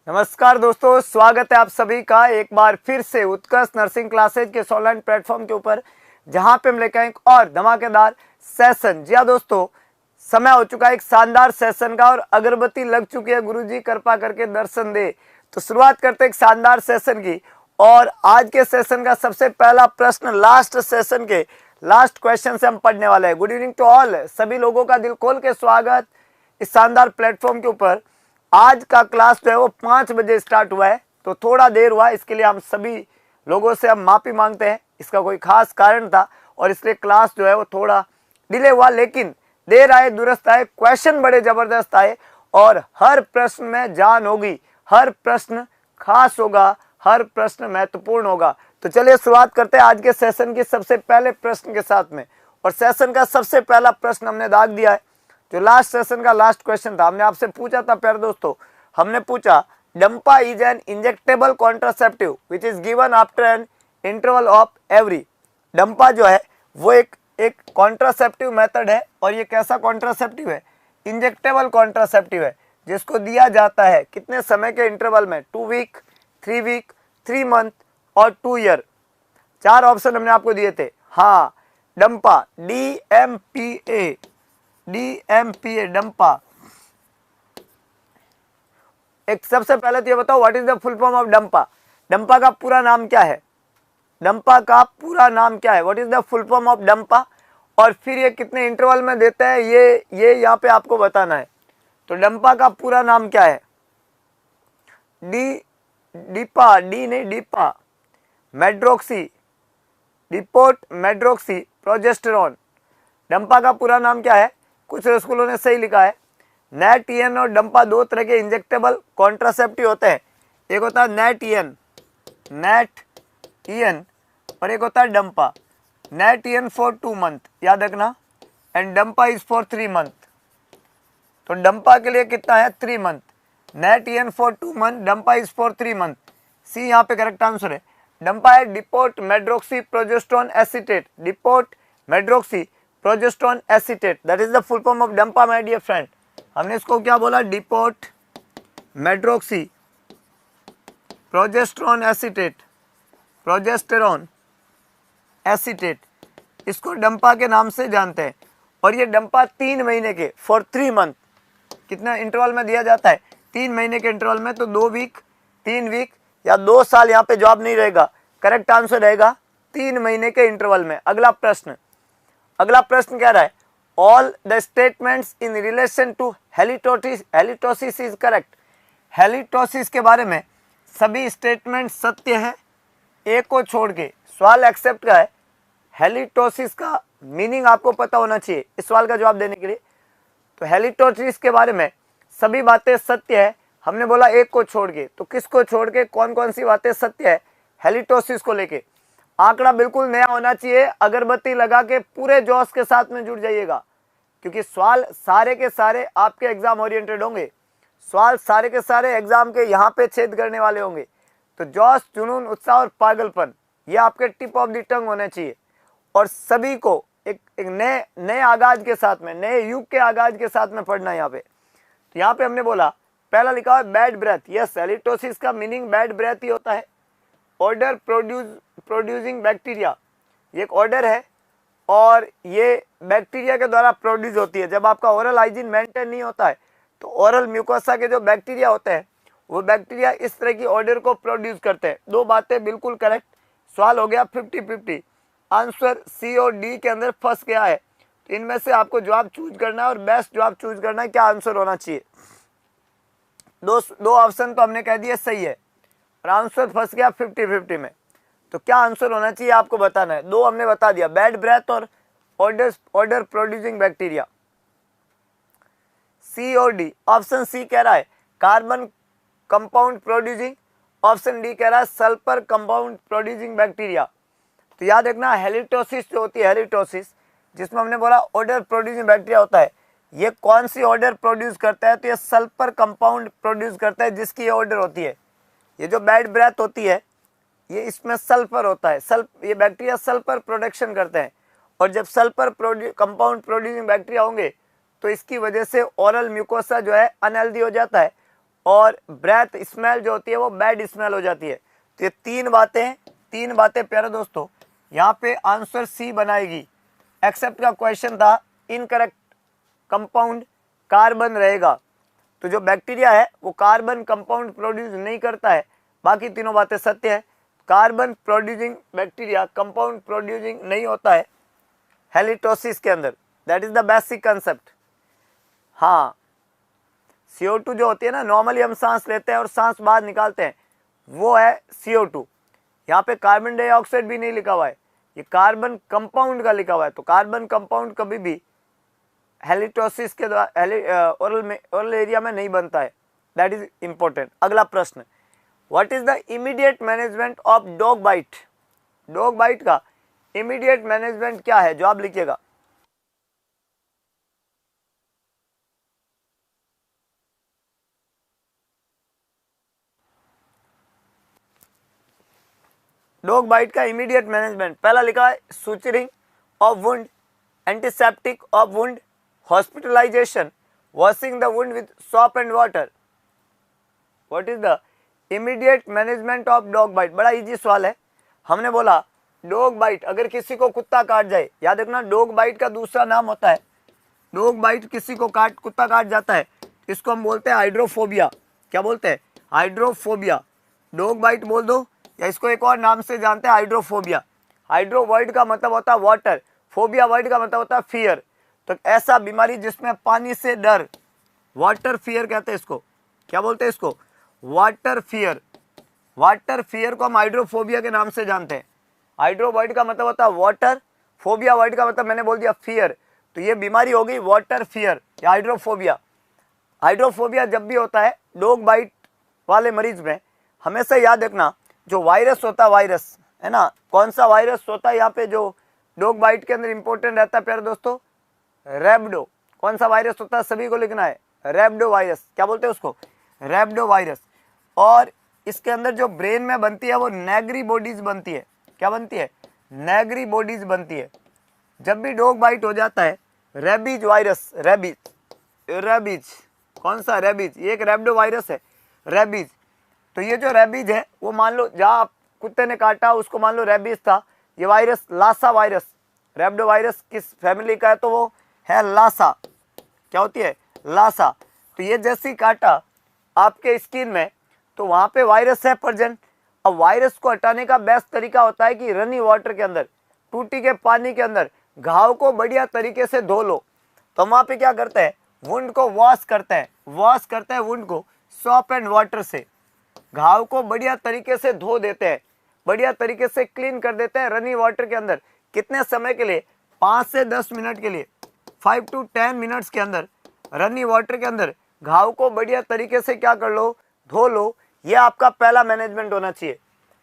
नमस्कार दोस्तों, स्वागत है आप सभी का एक बार फिर से उत्कर्ष नर्सिंग क्लासेज के ऑनलाइन प्लेटफॉर्म के ऊपर, जहां पे हम लेकर आए एक और धमाकेदार सेशन। जी हाँ दोस्तों, समय हो चुका है एक शानदार सेशन का और अगरबत्ती लग चुकी है। गुरुजी कृपा करके दर्शन दे। तो शुरुआत करते हैं एक शानदार सेशन की। और आज के सेशन का सबसे पहला प्रश्न लास्ट सेशन के लास्ट क्वेश्चन से हम पढ़ने वाले हैं। गुड इवनिंग टू ऑल, सभी लोगों का दिल खोल के स्वागत इस शानदार प्लेटफॉर्म के ऊपर। आज का क्लास जो है वो 5 बजे स्टार्ट हुआ है, तो थोड़ा देर हुआ, इसके लिए हम सभी लोगों से हम माफी मांगते हैं। इसका कोई खास कारण था और इसलिए क्लास जो है वो थोड़ा डिले हुआ, लेकिन देर आए दुरुस्त आए, क्वेश्चन बड़े जबरदस्त आए और हर प्रश्न में जान होगी, हर प्रश्न खास होगा, हर प्रश्न महत्वपूर्ण होगा। तो चलिए शुरुआत करते हैं आज के सेशन के सबसे पहले प्रश्न के साथ में। और सेशन का सबसे पहला प्रश्न हमने दाग दिया है, जो लास्ट सेशन का लास्ट क्वेश्चन था। हमने आपसे पूछा था प्यारे दोस्तों, हमने पूछा Dampa is an injectable contraceptive which is given after an interval of every. Dampa जो है वो एक कॉन्ट्रासेप्टिव मेथड है, और ये कैसा कॉन्ट्रासेप्टिव है? इंजेक्टेबल कॉन्ट्रासेप्टिव है, जिसको दिया जाता है कितने समय के इंटरवल में? 2 वीक, 3 वीक, 3 मंथ और 2 ईयर। 4 ऑप्शन हमने आपको दिए थे। हाँ, डंपा, DMPA डंपा। एक सबसे पहले तो ये बताओ, what is the full form of Dampa? Dampa का पूरा नाम क्या है? डंपा का पूरा नाम क्या है? What is the full form of Dampa? और फिर ये कितने इंटरवल में देता है, ये यहाँ पे आपको बताना है। तो डंपा का पूरा नाम क्या है? Depo medroxy, depot medroxyprogesterone. DMPA का पूरा नाम क्या है? कुछ स्कूलों ने सही लिखा है। नेट-ईएन और डंपा 2 तरह के इंजेक्टेबल कॉन्ट्रासेप्टिव होते हैं। एक होता है नेट-ईएन और एक होता है डंपा। नेट-ईएन फॉर 2 मंथ, याद रखना, and DMPA is for 3 month. तो डंपा के लिए कितना है? 3 month. NET EN for 2 month, DMPA is for 3 month. C यहाँ पे करेक्ट आंसर है। डंपा है depot medroxyprogesterone acetate. Depot medroxyprogesterone acetate, that is the full form of DMPA my dear friend. हमने इसको क्या बोला? डिपोट मेड्रोक्सी प्रोजेस्टेरोन एसीटेट, इसको डंपा के नाम से जानते हैं। और ये डंपा 3 महीने के फॉर 3 मंथ, कितना इंटरवल में दिया जाता है? 3 महीने के इंटरवल में। तो 2 वीक, 3 वीक या 2 साल, यहाँ पे जवाब नहीं रहेगा। करेक्ट आंसर रहेगा 3 महीने के इंटरवल में। अगला प्रश्न कह रहा है, all the statements in relation to halitosis is correct. Halitosis के बारे में सभी स्टेटमेंट सत्य हैं, एक को छोड़ के। सवाल एक्सेप्ट का है। हेलिटोसिस का मीनिंग आपको पता होना चाहिए इस सवाल का जवाब देने के लिए। तो हेलिटोसिस के बारे में सभी बातें सत्य है, हमने बोला एक को छोड़ के। तो किसको छोड़ के कौन कौन सी बातें सत्य है हेलिटोसिस को लेके? आंकड़ा बिल्कुल नया होना चाहिए, अगरबत्ती लगा के पूरे जोश के साथ में जुड़ जाइएगा, क्योंकि सवाल सारे के सारे आपके एग्जाम ओरिएंटेड होंगे। सवाल सारे के सारे एग्जाम के यहाँ पे छेद करने वाले होंगे। तो जोश, जुनून, उत्साह और पागलपन, ये आपके टिप ऑफ द टंग होने चाहिए। और सभी को एक नए आगाज के साथ में, नए युग के आगाज के साथ में पढ़ना है यहाँ पे। तो यहाँ पे हमने बोला, पहला लिखा है बैड ब्रेथ। यस, हेलिटोसिस का मीनिंग बैड ब्रेथ ही होता है। ऑर्डर प्रोड्यूसिंग बैक्टीरिया, ये एक ऑर्डर है और ये बैक्टीरिया के द्वारा प्रोड्यूस होती है। जब आपका ओरल हाइजीन मेंटेन नहीं होता है, तो ओरल म्यूकोसा के जो बैक्टीरिया होते हैं, वो बैक्टीरिया इस तरह की ऑर्डर को प्रोड्यूस करते हैं। 2 बातें बिल्कुल करेक्ट। सवाल हो गया 50-50। आंसर सी और डी के अंदर फंस गया है। तो इनमें से आपको जवाब चूज करना है और बेस्ट जवाब चूज करना है। क्या आंसर होना चाहिए? दो ऑप्शन तो हमने कह दिए सही है और आंसर फंस गया 50-50 में। तो क्या आंसर होना चाहिए आपको बताना है। 2 हमने बता दिया, बैड ब्रेथ और ऑर्डर प्रोड्यूसिंग बैक्टीरिया। सी और डी। ऑप्शन सी कह रहा है carbon compound producing, option D कह रहा है सल्फर कंपाउंड प्रोड्यूसिंग बैक्टीरिया। तो याद रखना, हेलिटोसिस जो होती है, हेलिटोसिस जिसमें हमने बोला ऑर्डर प्रोड्यूसिंग बैक्टीरिया होता है, ये कौन सी ऑर्डर प्रोड्यूस करता है? तो ये सल्फर कंपाउंड प्रोड्यूस करता है, जिसकी ये ऑर्डर होती है। ये जो बैड ब्रेथ होती है, ये इसमें सल्फर होता है। ये बैक्टीरिया सल्फर प्रोडक्शन करते हैं, और जब सल्फर कंपाउंड प्रोड्यूसिंग बैक्टीरिया होंगे, तो इसकी वजह से ओरल म्यूकोसा जो है अनहेल्दी हो जाता है, और ब्रेथ स्मेल जो होती है वो बैड स्मेल हो जाती है। तो ये तीन बातें प्यारे दोस्तों यहाँ पे आंसर सी बनाएगी। एक्सेप्ट का क्वेश्चन था, इनकरेक्ट कंपाउंड कार्बन रहेगा। तो जो बैक्टीरिया है वो कार्बन कंपाउंड प्रोड्यूस नहीं करता है, बाकी तीनों बातें सत्य है। Carbon producing bacteria compound producing नहीं होता है हेलिटोसिस के अंदर, that is the basic concept. हाँ, CO2 जो होती है ना, नॉर्मली हम सांस लेते हैं और सांस बाहर निकालते हैं, वो है CO2। यहाँ पे कार्बन डाइऑक्साइड भी नहीं लिखा हुआ है, ये कार्बन कंपाउंड का लिखा हुआ है। तो कार्बन कंपाउंड कभी भी हेलिटोसिस के द्वारा ओरल एरिया में नहीं बनता है, दैट इज इंपॉर्टेंट। अगला प्रश्न, what is the immediate management of dog bite? Dog bite का इमीडिएट मैनेजमेंट क्या है, जवाब लिखिएगा। डॉग बाइट का इमीडिएट मैनेजमेंट, पहला लिखा है suturing of wound, antiseptic of wound, hospitalization, washing the wound with soap and water. What is the immediate management of dog bite? बड़ा इजी सवाल है। हमने बोला डॉग बाइट, अगर किसी को कुत्ता काट जाए, याद रखना डॉग बाइट का दूसरा नाम होता है, डॉग बाइट किसी को कुत्ता काट जाता है, इसको हम बोलते हैं हाइड्रोफोबिया। क्या बोलते हैं? हाइड्रोफोबिया। डॉग बाइट बोल दो, या इसको एक और नाम से जानते हैं हाइड्रोफोबिया। हाइड्रो वर्ड का मतलब होता है वाटर, फोबिया वर्ड का मतलब होता है फियर। तो ऐसा बीमारी जिसमें पानी से डर, वाटर फियर कहते हैं इसको। क्या बोलते हैं इसको? Water fear. वाटर फियर को हम हाइड्रोफोबिया के नाम से जानते हैं। हाइड्रो वर्ड का मतलब होता है वाटर, फोबिया वर्ड का मतलब मैंने बोल दिया फियर। तो ये बीमारी हो गई वाटर फियर या हाइड्रोफोबिया। हाइड्रोफोबिया जब भी होता है डॉग बाइट वाले मरीज में, हमेशा याद रखना जो वायरस होता है, वायरस है ना, कौन सा वायरस होता है यहाँ पे जो डॉग बाइट के अंदर इंपॉर्टेंट रहता है प्यारे दोस्तों? रैबिडो। कौन सा वायरस होता है? सभी को लिखना है, रैबिडो वायरस। क्या बोलते हैं उसको? रैबिडो वायरस। और इसके अंदर जो ब्रेन में बनती है वो नेग्री बॉडीज बनती है। क्या बनती है? नेग्री बॉडीज बनती है। जब भी डॉग बाइट हो जाता है, रेबीज वायरस, रेबीज, कौन सा? रेबीज। ये एक रैबिडो वायरस है, रेबीज। तो ये जो रेबीज है वो मान लो जहाँ कुत्ते ने काटा उसको मान लो रेबीज था, ये वायरस लासा वायरस। रैबिडो वायरस किस फैमिली का है? तो वो है लासा। क्या होती है? लासा। तो ये जैसी काटा आपके स्किन में, तो वहाँ पे वायरस है प्रेजेंट। अब वायरस को हटाने का बेस्ट तरीका होता है कि रनी वाटर के अंदर, टूटी के पानी के अंदर घाव को बढ़िया तरीके से धो लो। तो वहाँ पे क्या करते हैं? वुंड को वॉश करते हैं वुंड को सोप एंड वाटर से। घाव को बढ़िया तरीके से धो देते हैं, बढ़िया तरीके से क्लीन कर देते हैं रनी वाटर के अंदर। कितने समय के लिए? 5 से 10 मिनट के लिए, 5 to 10 मिनट्स के अंदर रनी वाटर के अंदर घाव को बढ़िया तरीके से क्या कर लो? धो लो। ये आपका पहला मैनेजमेंट होना चाहिए।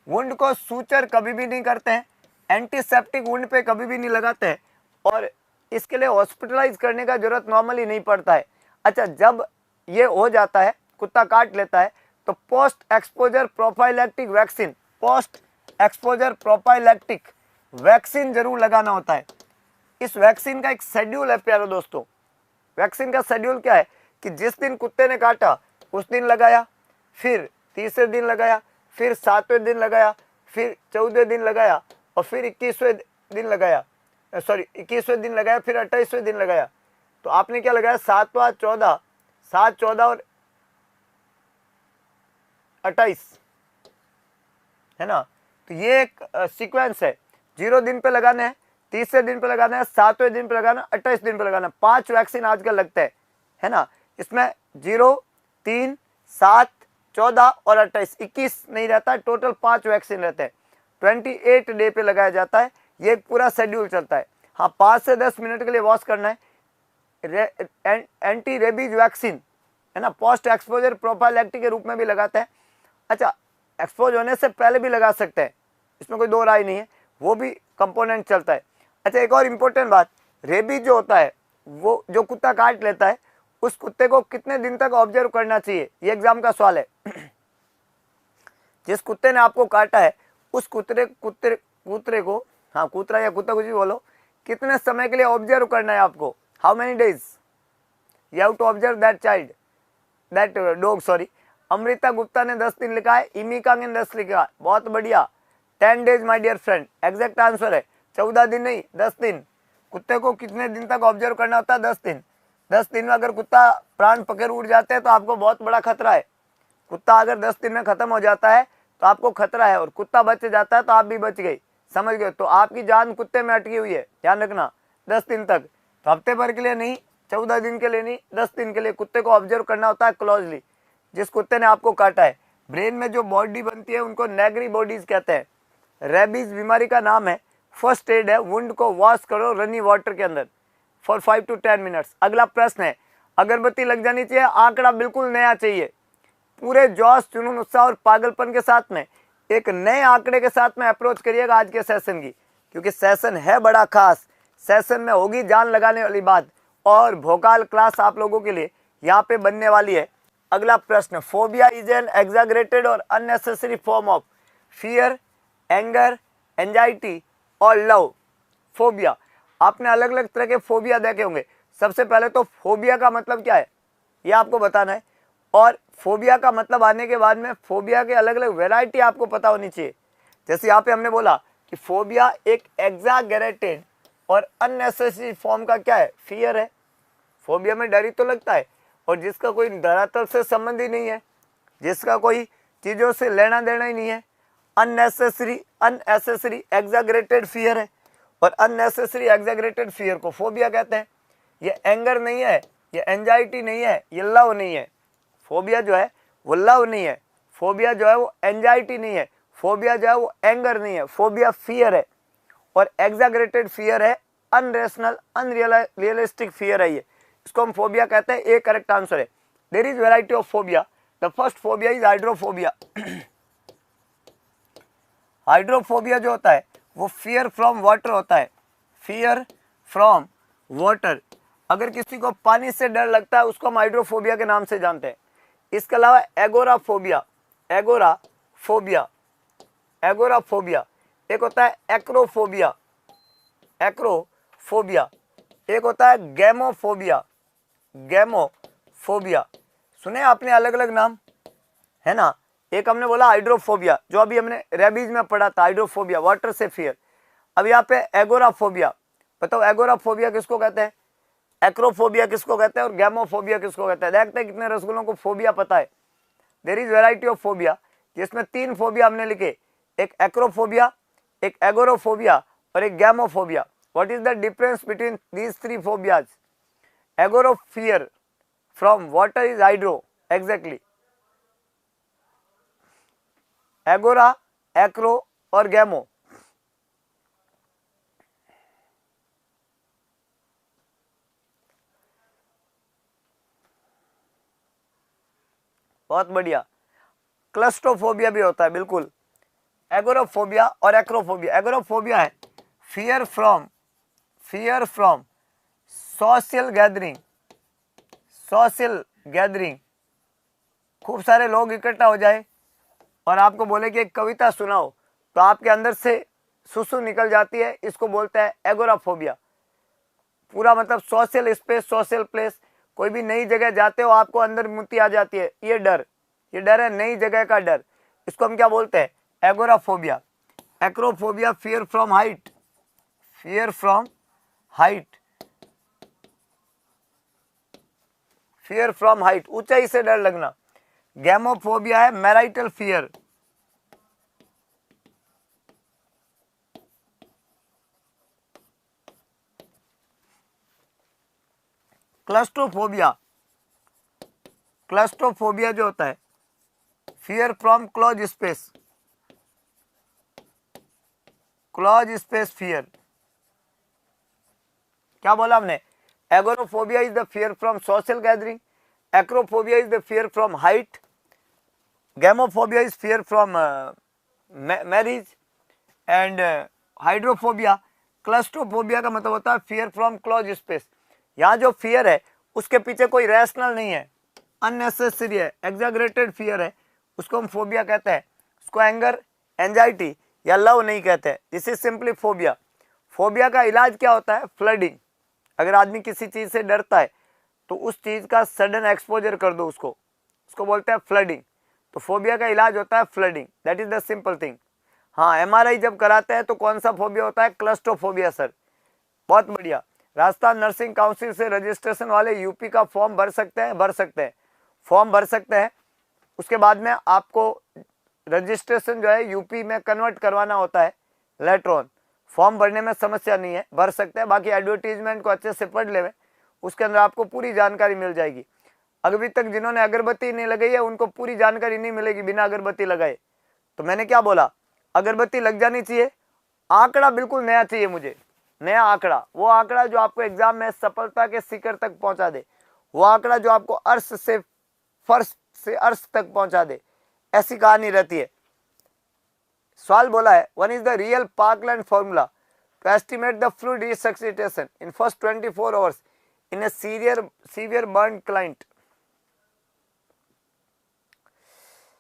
वुंड को सूचर कभी भी नहीं करते हैं, एंटीसेप्टिक वुंड पे कभी भी नहीं लगाते हैं, और इसके लिए हॉस्पिटलाइज करने का जरूरत नॉर्मली नहीं पड़ता है। अच्छा, जब ये हो जाता है, कुत्ता काट लेता है, तो post exposure prophylactic vaccine, post exposure prophylactic vaccine जरूर लगाना होता है। इस वैक्सीन का एक शेड्यूल है प्यारे दोस्तों। वैक्सीन का शेड्यूल क्या है कि जिस दिन कुत्ते ने काटा उस दिन लगाया, फिर तीसरे दिन लगाया, फिर 7वें दिन लगाया, फिर 14वें दिन लगाया, और फिर 21वें दिन लगाया, 21वें दिन लगाया, फिर 28वें दिन लगाया। तो आपने क्या लगाया? 7वां 14, 7, 14 और 28, है ना। तो ये एक सीक्वेंस है। 0 दिन पे लगाना है, तीसरे दिन पे लगाना है, 7वें दिन पे लगाना, 28 दिन पे लगाना। 5 वैक्सीन आजकल लगते हैं, है ना। इसमें 0, 3, 7, 14 और 28, 21 नहीं रहता है, टोटल 5 वैक्सीन रहते हैं। 28 डे पे लगाया जाता है। ये एक पूरा शेड्यूल चलता है। हाँ, 5 से 10 मिनट के लिए वॉश करना है। एंटी रेबीज वैक्सीन, है ना, पोस्ट एक्सपोजर प्रोफाइलैक्टिक के रूप में भी लगाते हैं। अच्छा, एक्सपोज होने से पहले भी लगा सकते हैं, इसमें कोई दो राय नहीं है, वो भी कंपोनेंट चलता है। अच्छा, एक और इम्पोर्टेंट बात, रेबीज जो होता है वो जो कुत्ता काट लेता है उस कुत्ते को कितने दिन तक ऑब्जर्व करना चाहिए? ये एग्जाम का सवाल है। जिस कुत्ते ने आपको काटा है उस कुत्ते को, हाँ, कुतरा या कुत्ता कुछ भी बोलो, कितने समय के लिए ऑब्जर्व करना है आपको? How many days you have to observe that child, that dog, sorry. Amrita Gupta ने 10 दिन लिखा है, इमिका ने 10 लिखा है, बहुत बढ़िया। 10 days my dear friend, exact answer है 14 दिन नहीं 10 दिन। कुत्ते को कितने दिन तक ऑब्जर्व करना होता है? 10 दिन। 10 दिन में अगर कुत्ता प्राण पकड़ उड़ जाते हैं तो आपको बहुत बड़ा खतरा है। कुत्ता अगर 10 दिन में खत्म हो जाता है तो आपको खतरा है, और कुत्ता बच जाता है तो आप भी बच गई, समझ गए? तो आपकी जान कुत्ते में अटकी हुई है, ध्यान रखना। 10 दिन तक, तो हफ्ते भर के लिए नहीं, 14 दिन के लिए नहीं, 10 दिन के लिए कुत्ते को ऑब्जर्व करना होता है क्लोजली। जिस कुत्ते ने आपको काटा है, ब्रेन में जो बॉडी बनती है उनको नेगरी बॉडीज कहते हैं। रेबीज बीमारी का नाम है, फर्स्ट एड है, वुंड को वॉश करो रनी वाटर के अंदर फॉर 5 to 10 मिनट्स। अगला प्रश्न है, अगरबत्ती लग जानी चाहिए, आंकड़ा बिल्कुल नया चाहिए। पूरे जोश, जुनून, उत्साह और पागलपन के साथ में एक नए आंकड़े के साथ में अप्रोच करिएगा आज के सेशन की, क्योंकि सेशन है बड़ा खास। सेशन में होगी जान लगाने वाली बात, और भोकाल क्लास आप लोगों के लिए यहाँ पे बनने वाली है। अगला प्रश्न, फोबिया इज एन एग्जैगरेटेड और unnecessary form of fear, anger, anxiety और लव। फोबिया, आपने अलग अलग तरह के फोबिया देखे होंगे। सबसे पहले तो फोबिया का मतलब क्या है ये आपको बताना है, और फोबिया का मतलब आने के बाद में फोबिया के अलग अलग वैरायटी आपको पता होनी चाहिए। जैसे यहाँ पे हमने बोला कि फोबिया एक एग्जैगरेटेड और अननेसेसरी फॉर्म का क्या है? फियर है। फोबिया में डर ही तो लगता है, और जिसका कोई धरातल से संबंध ही नहीं है, जिसका कोई चीज़ों से लेना देना ही नहीं है। अननेसेसरी एग्जैगरेटेड फियर है, और अननेसेसरी एग्जैगरेटेड फियर को फोबिया कहते हैं। ये एंगर नहीं है, ये एंजाइटी नहीं है, ये लव नहीं है। फोबिया जो है वो लव नहीं है, फोबिया जो है वो एंजाइटी नहीं है, फोबिया जो है वो एंगर नहीं है, फोबिया फियर है। और एग्जैगरेटेड फियर है, अनरेशनल अनरियलिस्टिक फियर है ये, इसको हम फोबिया कहते हैं। ए करेक्ट आंसर है। There is variety of phobia. The first phobia is hydrophobia. Hydrophobia जो होता है वो फियर फ्रॉम वाटर होता है, फियर फ्रॉम वाटर। अगर किसी को पानी से डर लगता है उसको हम हाइड्रोफोबिया के नाम से जानते हैं। इसके अलावा एगोराफोबिया, एगोराफोबिया, एगोराफोबिया। एक होता है एक्रोफोबिया, एक्रोफोबिया। एक होता है गैमोफोबिया, गैमोफोबिया। सुने आपने अलग अलग नाम, है ना? एक हमने बोला हाइड्रोफोबिया, जो अभी हमने रेबीज में पढ़ा था, हाइड्रोफोबिया वाटर से फियर। अब यहाँ पे एगोराफोबिया, बताओ एगोराफोबिया किसको कहते हैं, एक्रोफोबिया किसको कहते हैं, और गैमोफोबिया किसको कहते हैं? देखते हैं कितने रसगुल्लों को फोबिया पता है। There is variety of phobia, जिसमें 3 फोबिया हमने लिखे, एक एक्रोफोबिया, एक एगोरोफोबिया और एक gamophobia. What is the difference between these 3 phobias? Agora fear from water is hydro, exactly. Agora, acro और गैमो। बहुत बढ़िया। क्लस्ट्रोफोबिया भी होता है, बिल्कुल। एगोरोफोबिया और एक्रोफोबिया। एगोरोफोबिया है fear from social gathering, social gathering. खूब सारे लोग इकट्ठा हो जाए और आपको बोले कि एक कविता सुनाओ, तो आपके अंदर से सुसु निकल जाती है, इसको बोलते हैं एगोराफोबिया। पूरा मतलब सोशल स्पेस, सोशल प्लेस, कोई भी नई जगह जाते हो आपको अंदर मुत्ती आ जाती है, ये डर है नई जगह का डर, इसको हम क्या बोलते हैं? Agoraphobia. Acrophobia fear from height, fear from height, fear from height, ऊंचाई से डर लगना। गैमोफोबिया है मैराइटल फियर, क्लस्ट्रोफोबिया, क्लस्ट्रोफोबिया जो होता है fear from close space, close space fear. क्या बोला हमने? Agoraphobia is the fear from social gathering, acrophobia is the fear from height, gamophobia is fear from marriage, and hydrophobia, claustrophobia का मतलब होता है फियर फ्रॉम क्लोज स्पेस। यहाँ जो fear है उसके पीछे कोई रैशनल नहीं है, अननेसेसरी है, एग्जैगरेटेड फियर है, उसको हम फोबिया कहते हैं। उसको एंगर, एंजाइटी या लव नहीं कहते हैं। This is simply phobia. Phobia का इलाज क्या होता है? फ्लडिंग। अगर आदमी किसी चीज से डरता है तो उस चीज का सडन एक्सपोजर कर दो उसको बोलते हैं फ्लडिंग। तो फोबिया का इलाज होता है flooding, that is the simple thing. हाँ, एमआरआई जब कराते हैं तो कौन सा फोबिया होता है? Claustrophobia sir. बहुत बढ़िया। राजस्थान नर्सिंग काउंसिल से रजिस्ट्रेशन वाले यूपी का फॉर्म भर सकते हैं, भर सकते हैं, फॉर्म भर सकते हैं। उसके बाद में आपको रजिस्ट्रेशन जो है यूपी में कन्वर्ट करवाना होता है लेटर ऑन। फॉर्म भरने में समस्या नहीं है, भर सकते हैं। बाकी एडवर्टीजमेंट को अच्छे से पढ़ लेवे, उसके अंदर आपको पूरी जानकारी मिल जाएगी। अभी तक जिन्होंने अगरबत्ती नहीं लगाई है उनको पूरी जानकारी नहीं मिलेगी बिना अगरबत्ती लगाए। तो मैंने क्या बोला, अगरबत्ती लग जानी चाहिए। आंकड़ा बिल्कुल नया चाहिए मुझे, नया आंकड़ा, वो आंकड़ा जो आपको एग्जाम में सफलता के शिखर तक पहुंचा दे, वो आंकड़ा जो आपको अर्श से फर्श से अर्श तक पहुंचा दे, ऐसी कहानी रहती है। सवाल बोला है, one is the real Parkland formula to estimate the fluid resuscitation in first 24 hours in a severe burn client.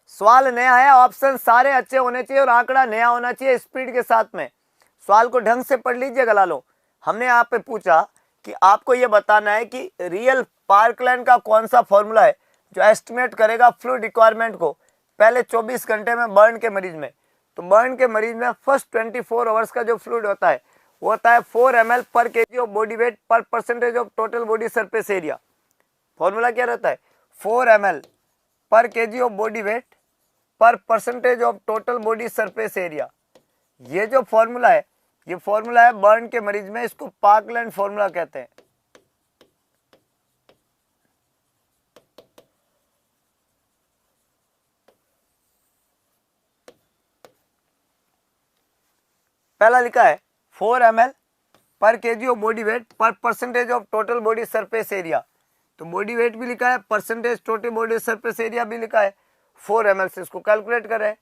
सवाल नया है, ऑप्शन सारे अच्छे होने चाहिए और आंकड़ा नया होना चाहिए स्पीड के साथ में। सवाल को ढंग से पढ़ लीजिएगा लालो। हमने यहाँ पे पूछा कि आपको ये बताना है कि रियल पार्कलैंड का कौन सा फॉर्मूला है जो एस्टिमेट करेगा फ्लूइड रिक्वायरमेंट को पहले 24 घंटे में बर्न के मरीज में। तो बर्न के मरीज में फर्स्ट 24 आवर्स का जो फ्लूइड होता है वो होता है 4 ml पर केजी ऑफ बॉडी वेट पर percentage of total body surface area. Formula क्या रहता है? 4 ml पर केजी ऑफ बॉडी वेट पर percentage of total body surface area. ये जो फॉर्मूला है, ये फॉर्मूला है बर्न के मरीज में, इसको पार्कलैंड फॉर्मूला कहते हैं। पहला लिखा है 4 ml पर केजी ऑफ बॉडी वेट पर percentage of total body surface area. तो बॉडी वेट भी लिखा है, percentage total body surface area भी लिखा है। 4 ml से इसको कैलकुलेट कर रहे हैं।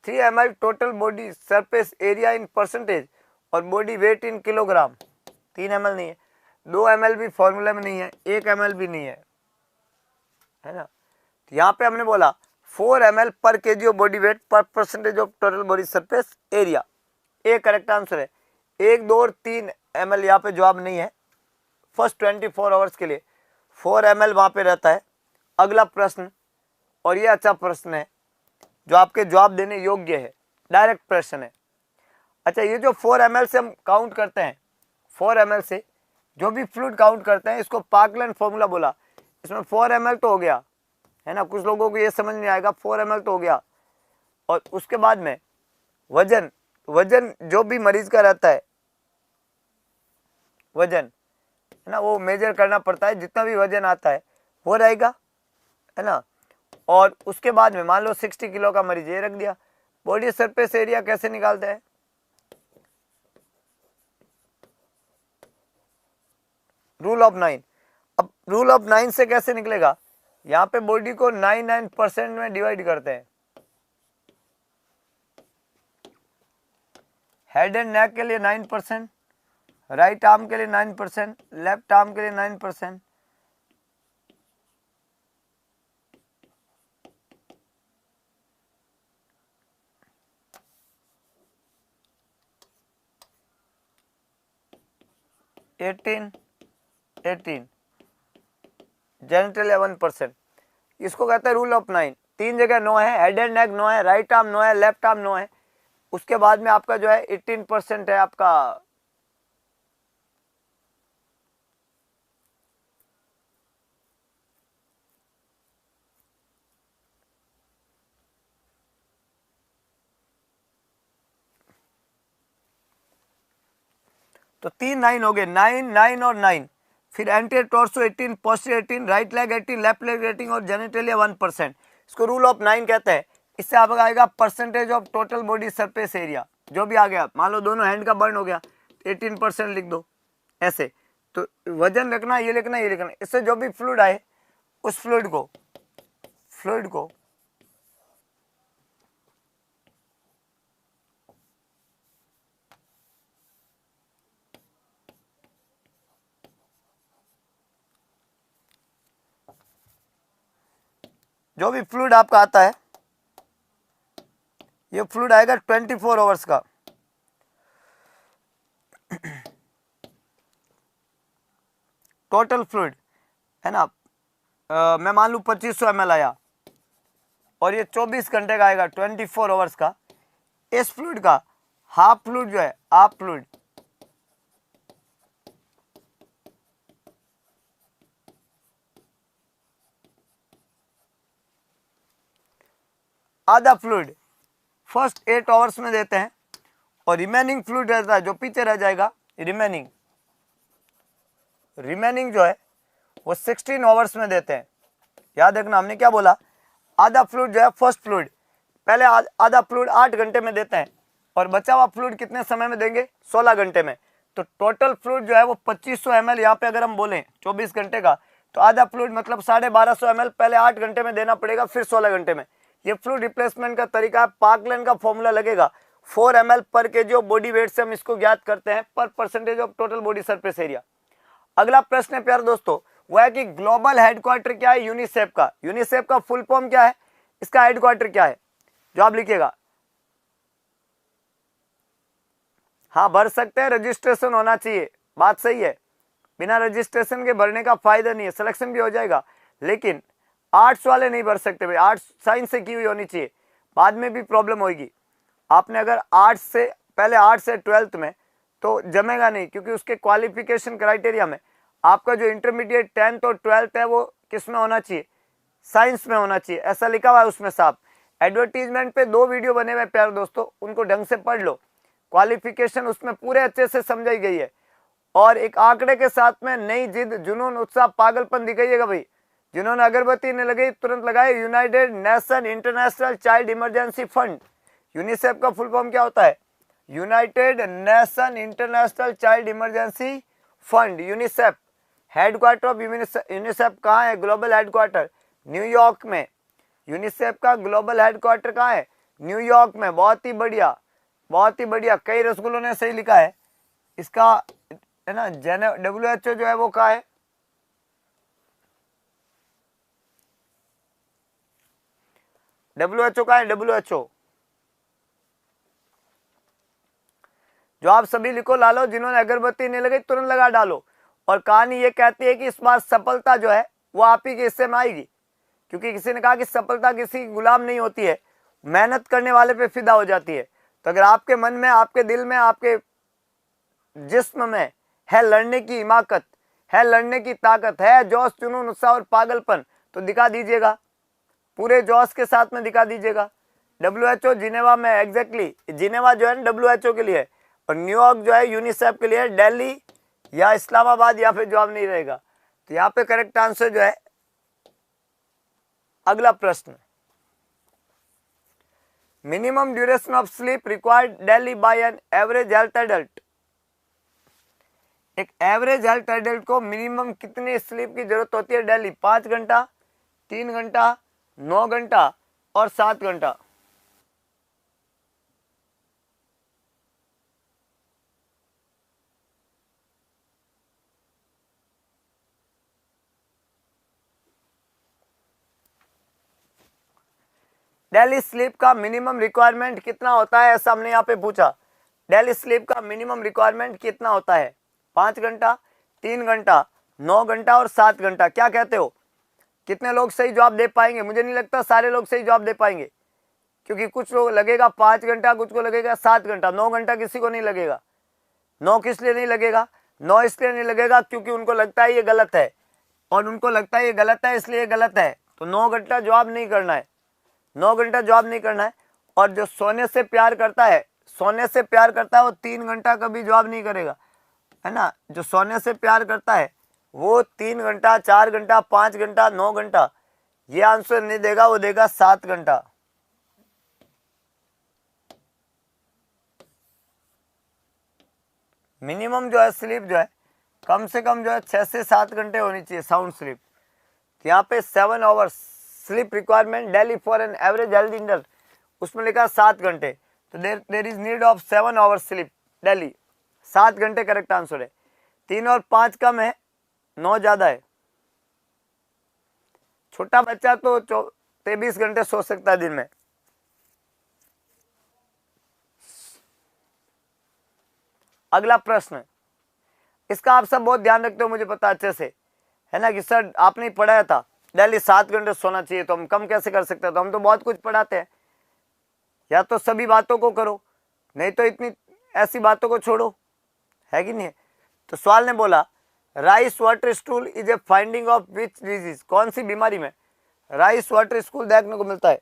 3 ml total body surface area in percentage और body weight in kilogram. 3 ml नहीं है, 2 ml भी फॉर्मूले में नहीं है, 1 ml भी नहीं है ना। तो यहाँ पे हमने बोला 4 ml पर केजी ऑफ बॉडी वेट पर percentage of total body surface area. A correct answer है। 1, 2 और 3 ml यहाँ पे जवाब नहीं है। फर्स्ट 24 आवर्स के लिए 4 ml वहाँ पे रहता है। अगला प्रश्न, और ये अच्छा प्रश्न है जो आपके जवाब देने योग्य है, डायरेक्ट प्रश्न है। अच्छा, ये जो 4 ml से हम काउंट करते हैं, 4 ml से जो भी फ्लूइड काउंट करते हैं, इसको पार्कलैंड फॉर्मूला बोला। इसमें 4 ml तो हो गया है ना, कुछ लोगों को ये समझ नहीं आएगा, 4 ml तो हो गया। और उसके बाद में वजन, वजन जो भी मरीज का रहता है, वजन है ना, वो मेजर करना पड़ता है, जितना भी वजन आता है वो रहेगा है ना। और उसके बाद में मान लो 60 किलो का मरीज, ये रख दिया। बॉडी सरफेस एरिया कैसे निकालते हैं? Rule of 9। अब रूल ऑफ 9 से कैसे निकलेगा? यहाँ पे बॉडी को 9% में डिवाइड करते हैं। हेड एंड नेक के लिए 9%, राइट आर्म के लिए 9%, लेफ्ट आर्म के लिए 9%, एटीन जेनिटल 1%। इसको कहते हैं रूल ऑफ 9। 3 जगह 9 है, हेड एंड नेक 9 है, राइट आर्म 9 है, लेफ्ट आर्म 9 है। उसके बाद में आपका जो है 18% है आपका तो 3 9 हो गए, 9 9 और 9। फिर anterior torso 18, posterior 18, right leg 18, left leg 18 और जेनिटलिया 1%। इसको रूल ऑफ 9 कहते हैं। इससे आपका आएगा percentage of total body surface area. जो भी आ गया, मान लो दोनों हैंड का बर्न हो गया, 18% लिख दो ऐसे। तो वजन रखना, ये लिखना, ये लिखना। इससे जो भी फ्लूइड आए उस फ्लूइड को जो भी फ्लूइड आपका आता है, ये फ्लूइड आएगा 24 आवर्स का। टोटल फ्लूइड है ना। मैं मान लूँ 2500 ml आया, और ये 24 घंटे का आएगा, 24 आवर्स का। इस फ्लूइड का हाफ फ्लूइड जो है, हाफ फ्लूइड आधा फ्लूइड फर्स्ट 8 आवर्स में देते हैं, और रिमेनिंग फ्लूइड रहता है जो पीछे रह जाएगा, रिमेनिंग जो है वो 16 आवर्स में देते हैं। याद रखना हमने क्या बोला, आधा फ्लूइड जो है फर्स्ट फ्लूइड, पहले आधा फ्लूइड 8 घंटे में देते हैं, और बचा हुआ फ्लूइड कितने समय में देंगे, 16 घंटे में। तो टोटल फ्लूइड जो है वो 2500 ml यहाँ पे अगर हम बोलें 24 घंटे का, तो आधा फ्लूइड मतलब 1250 ml पहले 8 घंटे में देना पड़ेगा, फिर 16 घंटे में। ये फ्लूइड रिप्लेसमेंट का तरीका है। पार्कलैंड का फॉर्मूला लगेगा 4 ml पर केजी ऑफ बॉडी वेट से हम इसको ज्ञात करते हैं पर percentage of total body surface area. अगला प्रश्न है प्यारे दोस्तों, वो है कि ग्लोबल हेडक्वार्टर क्या है यूनिसेफ का। यूनिसेफ का फुल फॉर्म क्या है, इसका हेडक्वार्टर क्या है, जवाब लिखिएगा। हाँ भर सकते हैं, रजिस्ट्रेशन होना चाहिए, बात सही है। बिना रजिस्ट्रेशन के भरने का फायदा नहीं है, सिलेक्शन भी हो जाएगा, लेकिन आर्ट्स वाले नहीं भर सकते भाई, आर्ट्स साइंस से की हुई होनी चाहिए, बाद में भी प्रॉब्लम होगी। आपने अगर आर्ट्स से पहले आर्ट्स से 12th में तो जमेगा नहीं, क्योंकि उसके क्वालिफिकेशन क्राइटेरिया में आपका जो इंटरमीडिएट 10th और 12th है वो किस में होना चाहिए, साइंस में होना चाहिए, ऐसा लिखा हुआ है उसमें साफ। एडवर्टीजमेंट पे 2 वीडियो बने हुए प्यारे दोस्तों, उनको ढंग से पढ़ लो, क्वालिफिकेशन उसमें पूरे अच्छे से समझाई गई है, और एक आंकड़े के साथ में नई जिद, जुनून, उत्साह, पागलपन दिखाइएगा भाई। जिन्होंने अगरबत्ती नहीं लगाई तुरंत लगाए। United nation international child emergency fund, UNICEF का फुल फॉर्म क्या होता है, United nation international child emergency fund, UNICEF. Headquarter of UNICEF कहाँ है, ग्लोबल हेडक्वार्टर न्यूयॉर्क में। यूनिसेफ का ग्लोबल हेडक्वार्टर कहाँ है, न्यूयॉर्क में। बहुत ही बढ़िया, बहुत ही बढ़िया, कई रसगुल्लों ने सही लिखा है। इसका है ना WHO जो है वो कहाँ है, WHO कहाँ है, WHO जो आप सभी लिखो, ला लो। जिन्होंने अगरबत्ती नहीं लगाई तुरंत लगा डालो। और कहानी ये कहती है कि इस बार सफलता जो है वो आप ही के हिस्से में आएगी, क्योंकि किसी ने कहा कि सफलता किसी की गुलाम नहीं होती है, मेहनत करने वाले पे फिदा हो जाती है। तो अगर आपके मन में, आपके दिल में, आपके जिस्म में है लड़ने की हिमाकत, है लड़ने की ताकत, है जोश, जुनून, उत्साह और पागलपन, तो दिखा दीजिएगा, पूरे जोश के साथ में दिखा दीजिएगा। WHO जिनेवा में, एग्जैक्टली जिनेवा जो है WHO के लिए, और न्यूयॉर्क जो है यूनिसेफ के लिए। दिल्ली या इस्लामाबाद यहाँ पे जवाब नहीं रहेगा। तो यहाँ पे करेक्ट आंसर जो है अगला प्रश्न, minimum duration of sleep required daily by an average health adult. एक एवरेज हेल्थ एडल्ट को मिनिमम कितनी स्लीप की जरूरत होती है डेली, 5 घंटा, 3 घंटा, 9 घंटा और 7 घंटा। डेली स्लीप का मिनिमम रिक्वायरमेंट कितना होता है, ऐसा हमने यहाँ पे पूछा। डेली स्लीप का मिनिमम रिक्वायरमेंट कितना होता है, 5 घंटा, 3 घंटा, 9 घंटा और 7 घंटा। क्या कहते हो, कितने लोग सही जवाब दे पाएंगे? मुझे नहीं लगता सारे लोग सही जवाब दे पाएंगे, क्योंकि कुछ लोग लगेगा 5 घंटा, कुछ को लगेगा 7 घंटा, 9 घंटा किसी को नहीं लगेगा। 9 किस लिए नहीं लगेगा, 9 इसलिए नहीं लगेगा क्योंकि उनको लगता है ये गलत है, और उनको लगता है ये गलत है इसलिए ये गलत है। तो 9 घंटा जवाब नहीं करना है, 9 घंटा जवाब नहीं करना है। और जो सोने से प्यार करता है, सोने से प्यार करता है, वो 3 घंटा कभी जवाब नहीं करेगा, है ना। जो सोने से प्यार करता है वो 3 घंटा, 4 घंटा, 5 घंटा, 9 घंटा ये आंसर नहीं देगा, वो देगा 7 घंटा। मिनिमम जो है स्लीप जो है कम से कम जो है 6 से 7 घंटे होनी चाहिए, साउंड स्लीप। तो यहाँ पे 7 hours sleep requirement daily for an average healthy adult, उसमें लिखा 7 घंटे। तो there is need of 7 hours sleep daily, 7 घंटे करेक्ट आंसर है। 3 और 5 कम है, 9 ज्यादा है। छोटा बच्चा तो 23 घंटे सो सकता है दिन में। अगला प्रश्न, इसका आप सब बहुत ध्यान रखते हो, मुझे पता अच्छे से, है ना, कि सर आपने पढ़ाया था। डेली 7 घंटे सोना चाहिए, तो हम कम कैसे कर सकते हैं? तो हम तो बहुत कुछ पढ़ाते हैं, या तो सभी बातों को करो, नहीं तो इतनी ऐसी बातों को छोड़ो, है कि नहीं? तो सवाल ने बोला rice water stool is a finding of which disease, कौन सी बीमारी में राइस वाटर स्टूल देखने को मिलता है?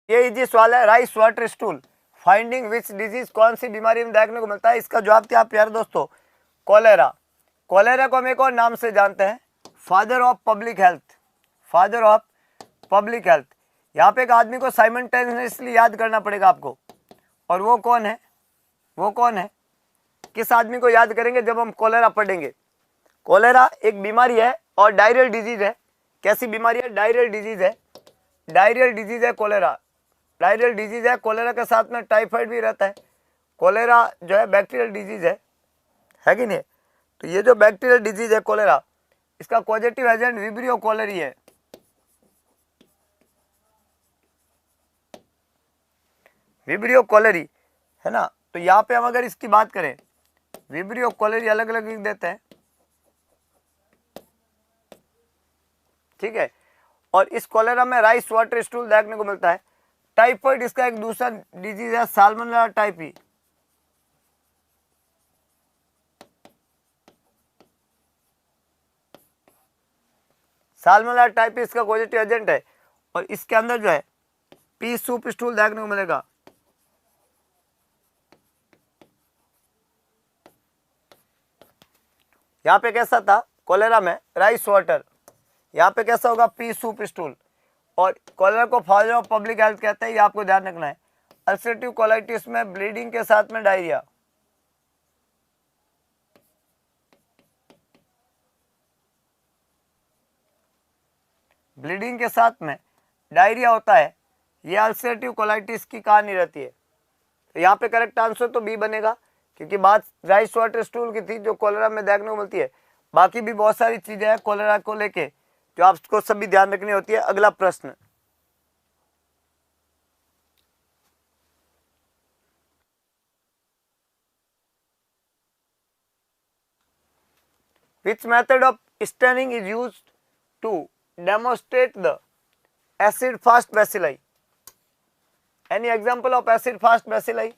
ये इजी सवाल है, राइस वाटर स्टूल फाइंडिंग विच डिजीज, कौन सी बीमारी में देखने को मिलता है? इसका जवाब क्या प्यारे दोस्तों? कॉलेरा। कॉलेरा को हम एक और नाम से जानते हैं, father of public health, father of public health. यहाँ पे एक आदमी को साइमल्टेनियसली याद करना पड़ेगा आपको, और वो कौन है? वो कौन है? किस आदमी को याद करेंगे जब हम कॉलेरा पढ़ेंगे? कॉलेरा एक बीमारी है और डायरियल डिजीज है। कैसी बीमारी है? डायरियल डिजीज है, डायरियल डिजीज है कॉलेरा, डायरियल डिजीज है। कॉलेरा के साथ में टाइफाइड भी रहता है। कॉलेरा जो है बैक्टीरियल डिजीज है कि नहीं? तो ये जो बैक्टीरियल डिजीज है कॉलेरा, इसका पॉजिटिव एजेंट विब्रियो कॉलेरी है, विब्रियो कॉलेरी, है ना? तो यहाँ पे हम अगर इसकी बात करें, विब्रियो कॉलेरी अलग अलग लिख देते हैं, ठीक है। और इस कॉलेरा में राइस वाटर स्टूल देखने को मिलता है। टाइफाइड इसका एक दूसरा डिजीज है, साल्मोनेला टाइफी, साल्मोनेला टाइफी इसका पॉजिटिव एजेंट है। और इसके अंदर जो है पी सूप स्टूल देखने को मिलेगा। यहाँ पे कैसा था कॉलेरा में? Rice water. यहाँ पे कैसा होगा? P soup stool. और कॉलेरा को फादर ऑफ पब्लिक हेल्थ कहते हैं, ये आपको ध्यान रखना है। अल्सरेटिव कोलाइटिस में ब्लीडिंग के साथ में डायरिया, ब्लीडिंग के साथ में डायरिया होता है, ये अल्सरेटिव कोलाइटिस की कहानी रहती है। तो यहाँ पे करेक्ट आंसर तो बी बनेगा, क्योंकि बात राइस वाटर स्टूल की थी जो कॉलेरा में देखने को मिलती है। बाकी भी बहुत सारी चीजें हैं कॉलेरा को लेके जो आपको सभी ध्यान रखनी होती है। अगला प्रश्न, which method of staining is used to demonstrate the acid fast bacilli? Any example of acid fast bacilli?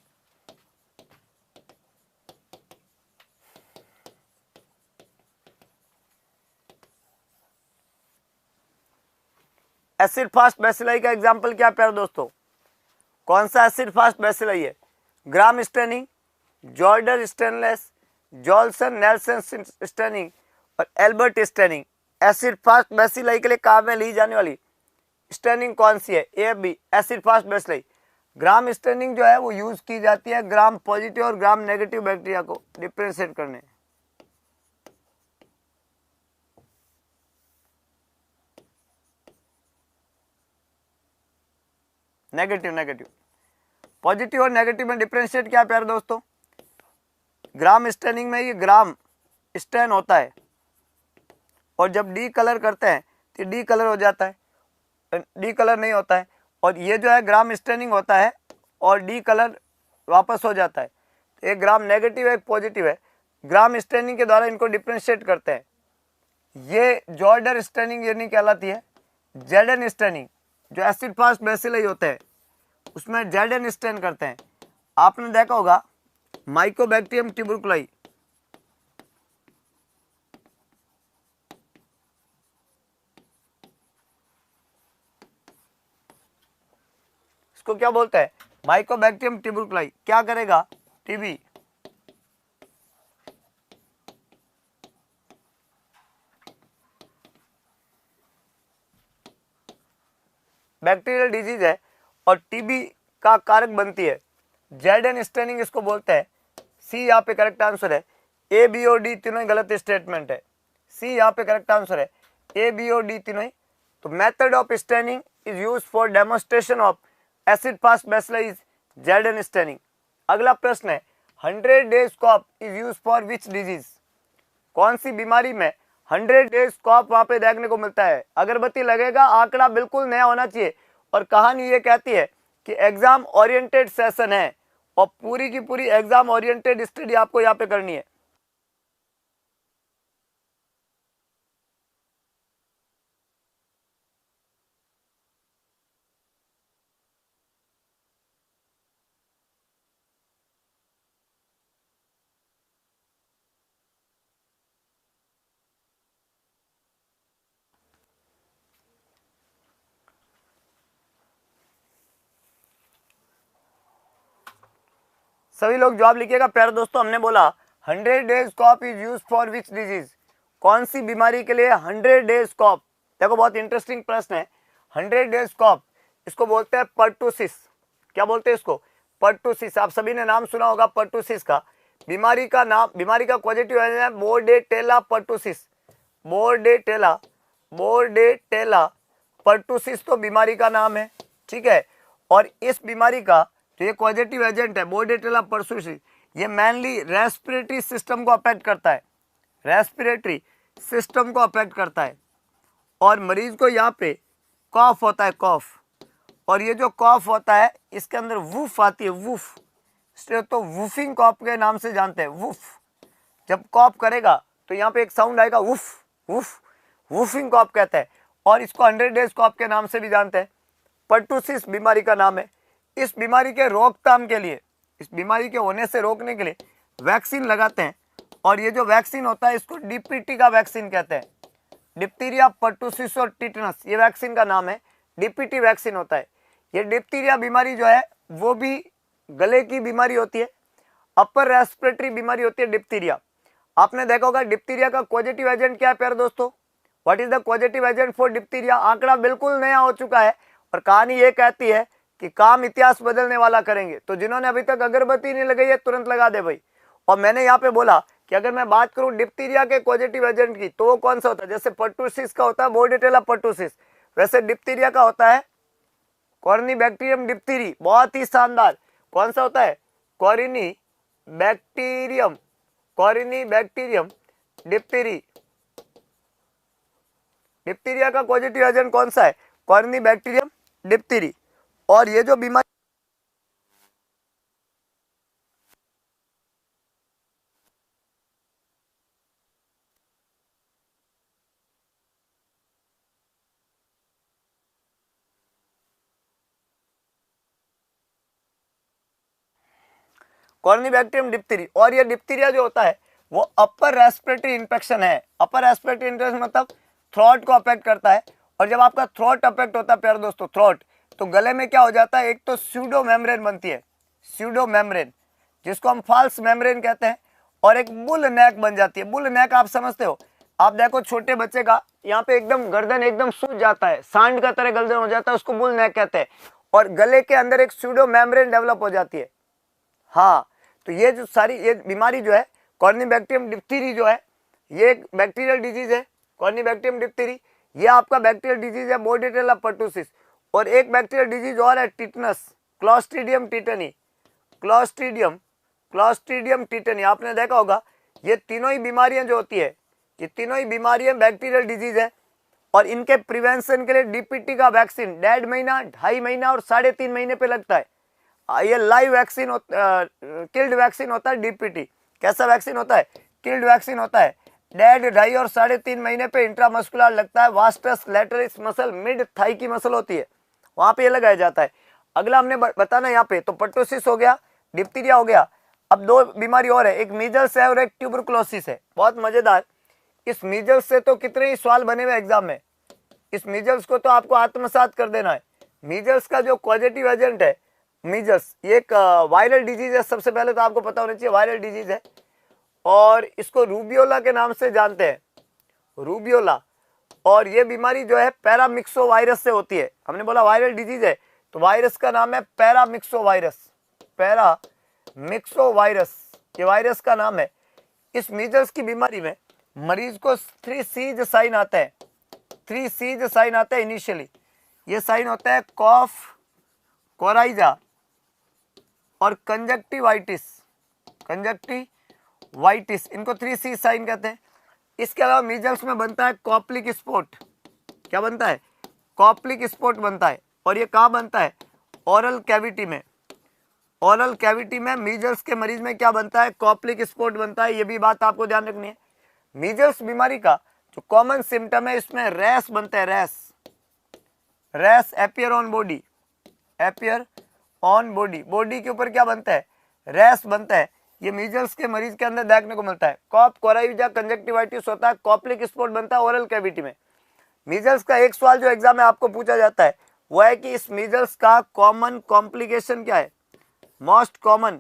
Acid fast bacilli का एग्जाम्पल क्या प्यारे दोस्तों? कौन सा एसिड फास्ट बैसिलाई है? Gram staining, जॉर्डर stainless, जॉल्सन Nelson staining और Albert staining. Acid fast bacilli के लिए काम में ली जाने वाली स्टेनिंग कौन सी है? A B, acid fast bacilli. Gram staining जो है वो यूज की जाती है ग्राम पॉजिटिव और ग्राम नेगेटिव बैक्टीरिया को डिफ्रेंशिएट करने। नेगेटिव नेगेटिव, पॉजिटिव और नेगेटिव में डिफ्रेंशिएट क्या प्यारे दोस्तों? ग्राम स्टेनिंग में ये ग्राम स्टेन होता है, और जब डी कलर करते हैं तो डी कलर हो जाता है, डी कलर नहीं होता है। और ये जो है ग्राम स्टेनिंग होता है और डी कलर वापस हो जाता है। तो एक ग्राम नेगेटिव है, एक पॉजिटिव है। ग्राम स्टेनिंग के द्वारा इनको डिफ्रेंशिएट करते हैं। ये जॉर्डर स्टेनिंग ये नहीं कहलाती है, जेडन स्टेनिंग जो एसिड फास्ट बैसिलाई होते हैं उसमें जेडन स्टेन करते हैं। आपने देखा होगा माइकोबैक्टीरियम ट्यूबरकुलाई, इसको क्या बोलते हैं? माइकोबैक्टीरियम ट्यूबरकुलाई। क्या करेगा? टीबी, बैक्टीरियल डिजीज है और टीबी का कारक बनती है। जेडन स्टेनिंग इसको बोलते हैं। सी यहाँ पे करेक्ट आंसर है। ए बी और डी तीनों ही गलत स्टेटमेंट है। सी यहाँ पे करेक्ट आंसर है। ए बी और डी तीनों ही तो method of staining is use for demonstration of acid fast bacillus जेडन स्टेनिंग। अगला प्रश्न है 100 days cough is use for which disease. कौन सी बीमारी में 100 डेज कॉप वहां पे देखने को मिलता है। अगरबत्ती लगेगा, आंकड़ा बिल्कुल नया होना चाहिए। और कहानी ये कहती है कि एग्जाम ओरिएंटेड सेशन है और पूरी की पूरी एग्जाम ओरिएंटेड स्टडी आपको यहाँ पे करनी है। सभी लोग जवाब लिखिएगा। प्यारे दोस्तों, हमने बोला 100 days cough is use for which disease. कौन सी बीमारी के लिए 100 डेज कॉप। देखो बहुत इंटरेस्टिंग प्रश्न है। 100 डेज कॉप इसको बोलते हैं पर्टुसिस। क्या बोलते हैं इसको? पर्टुसिस। आप सभी ने नाम सुना होगा पर्टुसिस का। बीमारी का नाम, बीमारी का पॉजिटिव है बोर्डेटेला पर्टुसिस। बोर्डेटेला पर्टुसिस तो बीमारी का नाम है, ठीक है। और इस बीमारी का जो ये पॉजिटिव एजेंट है बोर्डेटेला पर्टुसिस, ये मेनली रेस्पिरेटरी सिस्टम को अफेक्ट करता है। रेस्पिरेटरी सिस्टम को अफेक्ट करता है और मरीज को यहाँ पे कॉफ होता है, कॉफ। और ये जो कॉफ होता है इसके अंदर वूफ आती है, वूफ। तो वूफिंग कॉफ के नाम से जानते हैं, वूफ। जब कॉफ करेगा तो यहाँ पे एक साउंड आएगा, वूफ वूफ, वूफिंग कॉफ कहते हैं। और इसको 100 डेज कॉफ के नाम से भी जानते हैं। पर्टुसिस बीमारी का नाम है। इस बीमारी के रोकथाम के लिए, इस बीमारी के होने से रोकने के लिए वैक्सीन लगाते हैं। और ये जो वैक्सीन होता है इसको डीपीटी का वैक्सीन कहते हैं। डिप्थीरिया, पर्टुसिस और टिटनस, ये वैक्सीन का नाम है। डीपीटी वैक्सीन होता है। ये डिप्थीरिया बीमारी जो है वो भी गले की बीमारी होती है, अपर रेस्पिरेटरी बीमारी होती है डिप्थीरिया। आपने देखा होगा डिप्थीरिया का पॉजिटिव एजेंट क्या है प्यारे दोस्तों? What is the positive agent for diphtheria? आंकड़ा बिल्कुल नया हो चुका है और कहानी ये कहती है कि काम इतिहास बदलने वाला करेंगे। तो जिन्होंने अभी तक अगरबत्ती नहीं लगाई है तुरंत लगा दे भाई। और मैंने यहाँ पे बोला कि अगर मैं बात करूं डिप्थीरिया के पॉजिटिव एजेंट की तो वो कौन सा होता है? जैसे पर्टुसिस का होता है बोर्डेटेला पर्टुसिस, वैसे डिप्थीरिया का होता है कॉर्निबैक्टीरियम डिप्थीरी। बहुत ही शानदार। कौन सा होता है? कॉर्निबैक्टीरियम डिप्थीरी। डिप्थीरिया का पॉजिटिव एजेंट कौन सा है? कॉर्निबैक्टीरियम डिप्थीरी। और ये जो बीमारी कॉर्निबैक्टीरियम डिप्थीरी, और ये डिप्थीरिया जो होता है वो अपर रेस्पिरेटरी इन्फेक्शन है। अपर रेस्पिरेटरी इन्फेक्शन मतलब थ्रोट को अफेक्ट करता है। और जब आपका थ्रोट अफेक्ट होता है प्यारे दोस्तों, थ्रोट, तो गले में क्या हो जाता है? एक तो स्यूडो मेम्ब्रेन बनती है, स्यूडो मेम्ब्रेन, जिसको हम फाल्स मेम्ब्रेन कहते हैं। और एक बुल नेक बन जाती है। बुल नेक आप समझते हो? आप देखो छोटे बच्चे का यहाँ पे एकदम गर्दन एकदम सूज जाता है, सांड का तरह गर्दन हो जाता है, उसको बुल नेक कहते हैं। और गले के अंदर एक स्यूडो मेम्ब्रेन डेवलप हो जाती है। हाँ, तो ये जो सारी ये बीमारी जो है कॉर्निबैक्टीरियम डिप्थीरी जो है, ये एक बैक्टीरियल डिजीज है। कॉर्निबैक्टीरियम डिप्थीरी ये आपका बैक्टीरियल डिजीज है बोर्डेटेला पर्टुसिस। और एक बैक्टीरियल डिजीज और है टिटनस, क्लॉस्ट्रीडियम टिटनी। क्लॉस्ट्रीडियम टिटनी आपने देखा होगा। ये तीनों ही बीमारियां जो होती है, ये तीनों ही बीमारियां बैक्टीरियल डिजीज है। और इनके प्रिवेंशन के लिए डीपीटी का वैक्सीन 1.5 महीना, 2.5 महीना और 3.5 महीने पे लगता है। ये लाइव वैक्सीन किल्ड वैक्सीन होता है डीपीटी। कैसा वैक्सीन होता है? किल्ड वैक्सीन होता है। 1.5, 2.5 और 3.5 महीने पे इंट्रामस्कुलर लगता है। वास्टस लैटरिस मसल, मिड थाई की मसल होती है, वहां पे ये लगाया जाता है। अगला हमने बताना यहाँ पे, तो पर्टुसिस हो गया, डिप्थीरिया हो गया। अब दो बीमारी और है, एक मीजल्स है और एक ट्यूबरकुलोसिस है। बहुत मजेदार। इस मीजल्स से तो कितने ही सवाल बने हुए एग्जाम में। इस मीजल्स को तो आपको आत्मसात कर देना है। मीजल्स का जो पॉजिटिव एजेंट है, मीजल्स ये एक वायरल डिजीज है। सबसे पहले तो आपको पता होना चाहिए वायरल डिजीज है। और इसको रूबियोला के नाम से जानते हैं, रूबियोला। और ये बीमारी जो है पैरामिक्सो वायरस से होती है। हमने बोला वायरल डिजीज है तो वायरस का नाम है पैरामिक्सो वायरस, पैरामिक्सो वायरस, ये वायरस का नाम है। इस मीजल्स की बीमारी में मरीज को 3 सीज साइन आता है। 3 सी जो साइन आता है इनिशियली, ये साइन होता है कॉफ, कोराइजा और कंजक्टिवाइटिस, कंजक्टिवाइटिस, इनको 3 सी साइन कहते हैं। इसके अलावा मीजल्स में बनता है कॉप्लिक स्पॉट। क्या बनता है? कॉप्लिक स्पॉट बनता है। और ये कहाँ बनता है? ओरल कैविटी में। ओरल कैविटी में मीजल्स के मरीज में क्या बनता है? कॉप्लिक स्पॉट बनता है। ये भी बात आपको ध्यान रखनी है। मीजल्स बीमारी का जो कॉमन सिम्टम है, इसमें रैश बनता है, rash appear on body, appear on body, body के ऊपर क्या बनता है? रैश बनता है। ये मीजल्स के मरीज के अंदर देखने को मिलता है। कॉप, कोराइजा, कंजक्टिवाइटिस होता है, कॉप्लिक स्पॉट बनता है ओरल कैविटी में। मीजल्स का एक सवाल जो एग्जाम में आपको पूछा जाता है वो है कि इस मीजल्स का कॉमन कॉम्प्लिकेशन क्या है? मोस्ट कॉमन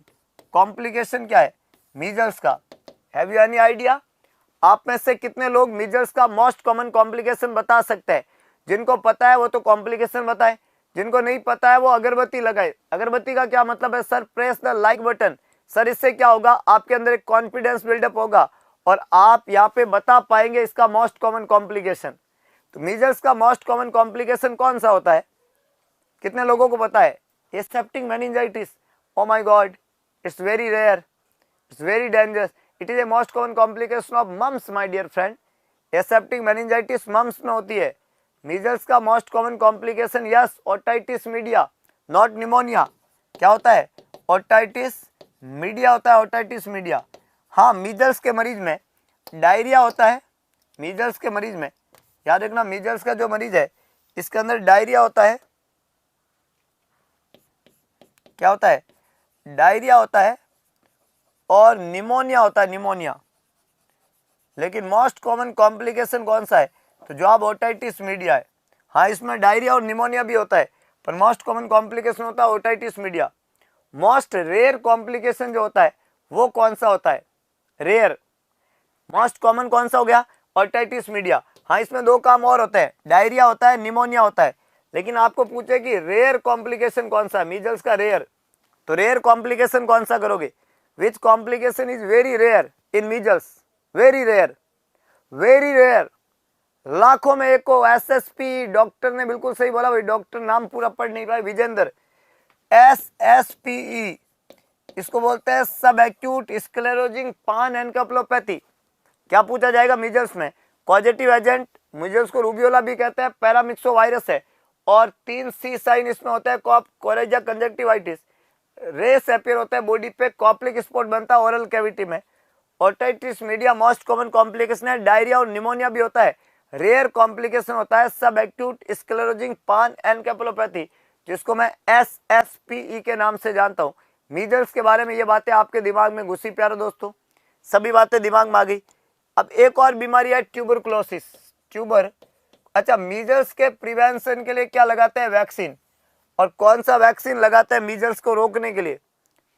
कॉम्प्लिकेशन क्या है मीजल्स का? Have you any idea? आप में से कितने लोग मीजल्स का मोस्ट कॉमन कॉम्प्लिकेशन बता सकते हैं? जिनको पता है वो तो कॉम्प्लिकेशन बताए, जिनको नहीं पता है वो अगरबत्ती लगाए। अगरबत्ती का क्या मतलब है? Sir press the like button. Sir इससे क्या होगा? आपके अंदर एक कॉन्फिडेंस बिल्डअप होगा और आप यहाँ पे बता पाएंगे इसका मोस्ट कॉमन कॉम्प्लिकेशन। तो मीजल्स का मोस्ट कॉमन कॉम्प्लिकेशन कौन सा होता है? कितने लोगों को पता है? Aseptic meningitis. Oh my God, it's very rare, it's very dangerous. It is a most common complication of mumps my dear friend. Aseptic meningitis mumps में होती है। मीजल्स का most common complication yes, otitis media, not pneumonia. क्या होता है? Otitis media होता है, otitis media. हाँ, मीजल्स के मरीज में डायरिया होता है। मीजल्स के मरीज में याद रखना, मीजल्स का जो मरीज है इसके अंदर डायरिया होता है। क्या होता है? डायरिया होता है और निमोनिया होता है, निमोनिया। लेकिन मोस्ट कॉमन कॉम्प्लिकेशन कौन सा है? तो जवाब ओटाइटिस मीडिया है। हाँ, इसमें डायरिया और निमोनिया भी होता है, पर मोस्ट कॉमन कॉम्प्लिकेशन होता है otitis media. Most rare complication जो होता है वो कौन सा होता है? रेयर। मोस्ट कॉमन कौन सा हो गया? Otitis media. हाँ, इसमें 2 काम और होते हैं, डायरिया होता है, निमोनिया होता है। लेकिन आपको पूछे कि रेयर कॉम्प्लिकेशन कौन सा है मीजल्स का? रेयर। तो रेयर कॉम्प्लिकेशन कौन सा करोगे? Which complication is very rare in measles? Very rare, very rare, लाखों में एक को। एसएसपी, डॉक्टर ने बिल्कुल सही बोला भाई, डॉक्टर नाम पूरा पढ़ नहीं पाए, विजेंद्र। SSPE, इसको बोलते हैं सब एक्यूट स्क्लेरोजिंग पान एनकेफेलोपैथी। क्या पूछा जाएगा मीजल्स में? पॉजिटिव एजेंट, मीजल्स को रूबियोला भी कहते हैं, पैरामिक्सो वायरस है, और 3 सी साइन इसमें होता है, cough, coryza, conjunctivitis. Rash appear होता है बॉडी पे, कॉप्लिक स्पॉट बनता है ओरल कैविटी में। Otitis media most common complication है। डायरिया और निमोनिया भी होता है। रेयर कॉम्प्लिकेशन होता है सब एक्यूट स्क्लेरोजिंग पान एनकेफेलोपैथी, जिसको मैं SSPE के नाम से जानता हूँ। मीजल्स के बारे में ये बातें आपके दिमाग में घुसी प्यारे दोस्तों, सभी बातें दिमाग में आ गई। अब एक और बीमारी है ट्यूबरकुलोसिस। ट्यूबर, अच्छा, मीजल्स के प्रिवेंशन के लिए क्या लगाते हैं? वैक्सीन। और कौन सा वैक्सीन लगाते हैं मीजल्स को रोकने के लिए?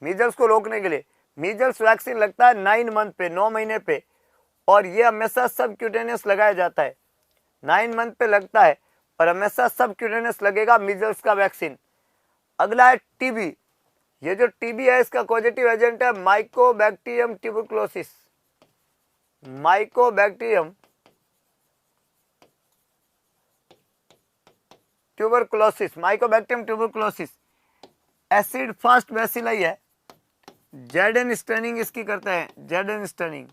मीजल्स को रोकने के लिए मीजल्स वैक्सीन लगता है 9 मंथ पे, 9 महीने पे, और ये हमेशा सबक्यूटेनियस लगाया जाता है। 9 मंथ पे लगता है और हमेशा सबक्यूटेनियस लगेगा मीजल्स का वैक्सीन। अगला है टीबी। ये जो टीबी है इसका पॉजिटिव एजेंट है mycobacterium tuberculosis. Mycobacterium tuberculosis, mycobacterium tuberculosis. Acid fast bacilli है। जेडन स्टनिंग इसकी करते हैं, ZN staining.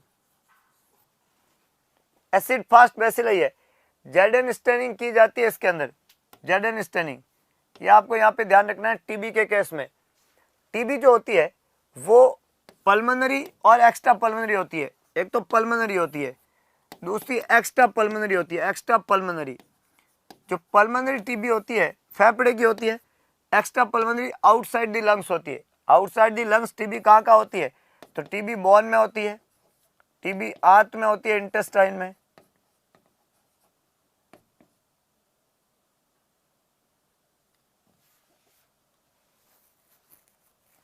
Acid fast bacilli है, जेडन स्टनिंग की जाती है इसके अंदर, जेडन स्टनिंग। ये आपको यहाँ पे ध्यान रखना है टीबी के केस में। टीबी जो होती है वो पल्मोनरी और एक्स्ट्रा पल्मोनरी होती है। एक तो पल्मोनरी होती है, दूसरी एक्स्ट्रा पल्मोनरी होती है। एक्स्ट्रा पल्मोनरी, जो पल्मोनरी टीबी होती है फेफड़े की होती है। Extra pulmonary outside the lungs होती है। आउटसाइड दी लंग्स टीबी कहाँ कहाँ होती है? तो टीबी बोन में होती है, टीबी आंत में होती है, इंटेस्टाइन में।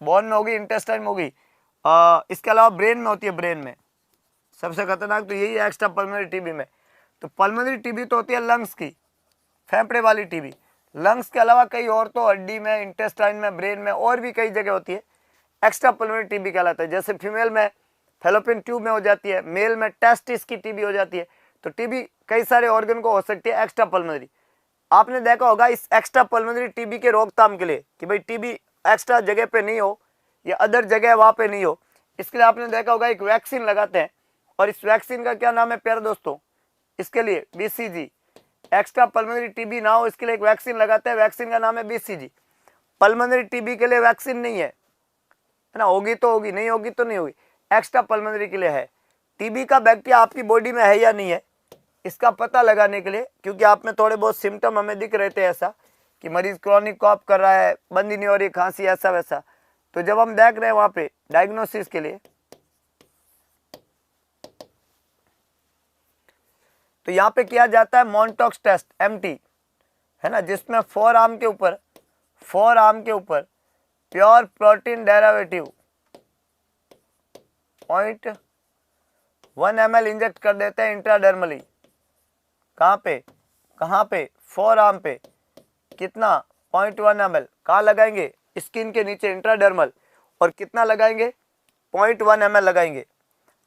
बोन में होगी, इंटेस्टाइन में होगी। इसके अलावा ब्रेन में होती है, ब्रेन में। सबसे खतरनाक तो यही है एक्स्ट्रा पल्मोनरी टीबी में। तो पल्मोनरी टीबी तो होती है लंग्स की, फेफड़े वाली टीबी। लंग्स के अलावा कई और तो हड्डी में, इंटेस्टाइन में, ब्रेन में और भी कई जगह होती है। एक्स्ट्रा पल्मोनरी टीबी कहलाता है। जैसे फीमेल में फैलोपियन ट्यूब में हो जाती है, मेल में टेस्टिस की टीबी हो जाती है। तो टीबी कई सारे ऑर्गन को हो सकती है एक्स्ट्रा पल्मोनरी। आपने देखा होगा इस एक्स्ट्रा पल्मोनरी टीबी के रोकथाम के लिए कि भाई टीबी एक्स्ट्रा जगह पे नहीं हो या अदर जगह वहाँ पे नहीं हो, इसके लिए आपने देखा होगा एक वैक्सीन लगाते हैं। और इस वैक्सीन का क्या नाम है प्यारे दोस्तों? इसके लिए BCG, एक्स्ट्रा पल्मोनरी टीबी ना हो इसके लिए एक वैक्सीन लगाते हैं, वैक्सीन का नाम है BCG। पल्मोनरी टीबी के लिए वैक्सीन नहीं है ना, होगी तो होगी, नहीं होगी तो नहीं होगी, एक्स्ट्रा पल्मोनरी के लिए है। टीबी का बैक्टीरिया आपकी बॉडी में है या नहीं है इसका पता लगाने के लिए, क्योंकि आप में थोड़े बहुत सिम्टम हमें दिख रहे थे ऐसा कि मरीज क्रॉनिक कॉफ कर रहा है, बंद ही नहीं हो रही खांसी, ऐसा वैसा, तो जब हम देख रहे हैं वहां पे डायग्नोसिस के लिए, तो यहाँ पे किया जाता है मॉन्टॉक्स टेस्ट MT, है ना, जिसमें फोर आर्म के ऊपर pure protein derivative 0.1 ml inject कर देते हैं इंट्राडर्मली। कहाँ पे? फोर आर्म पे। कितना? 0.1 ml। कहाँ लगाएंगे? स्किन के नीचे, इंट्राडर्मल। और कितना लगाएंगे? 0.1 ml लगाएंगे।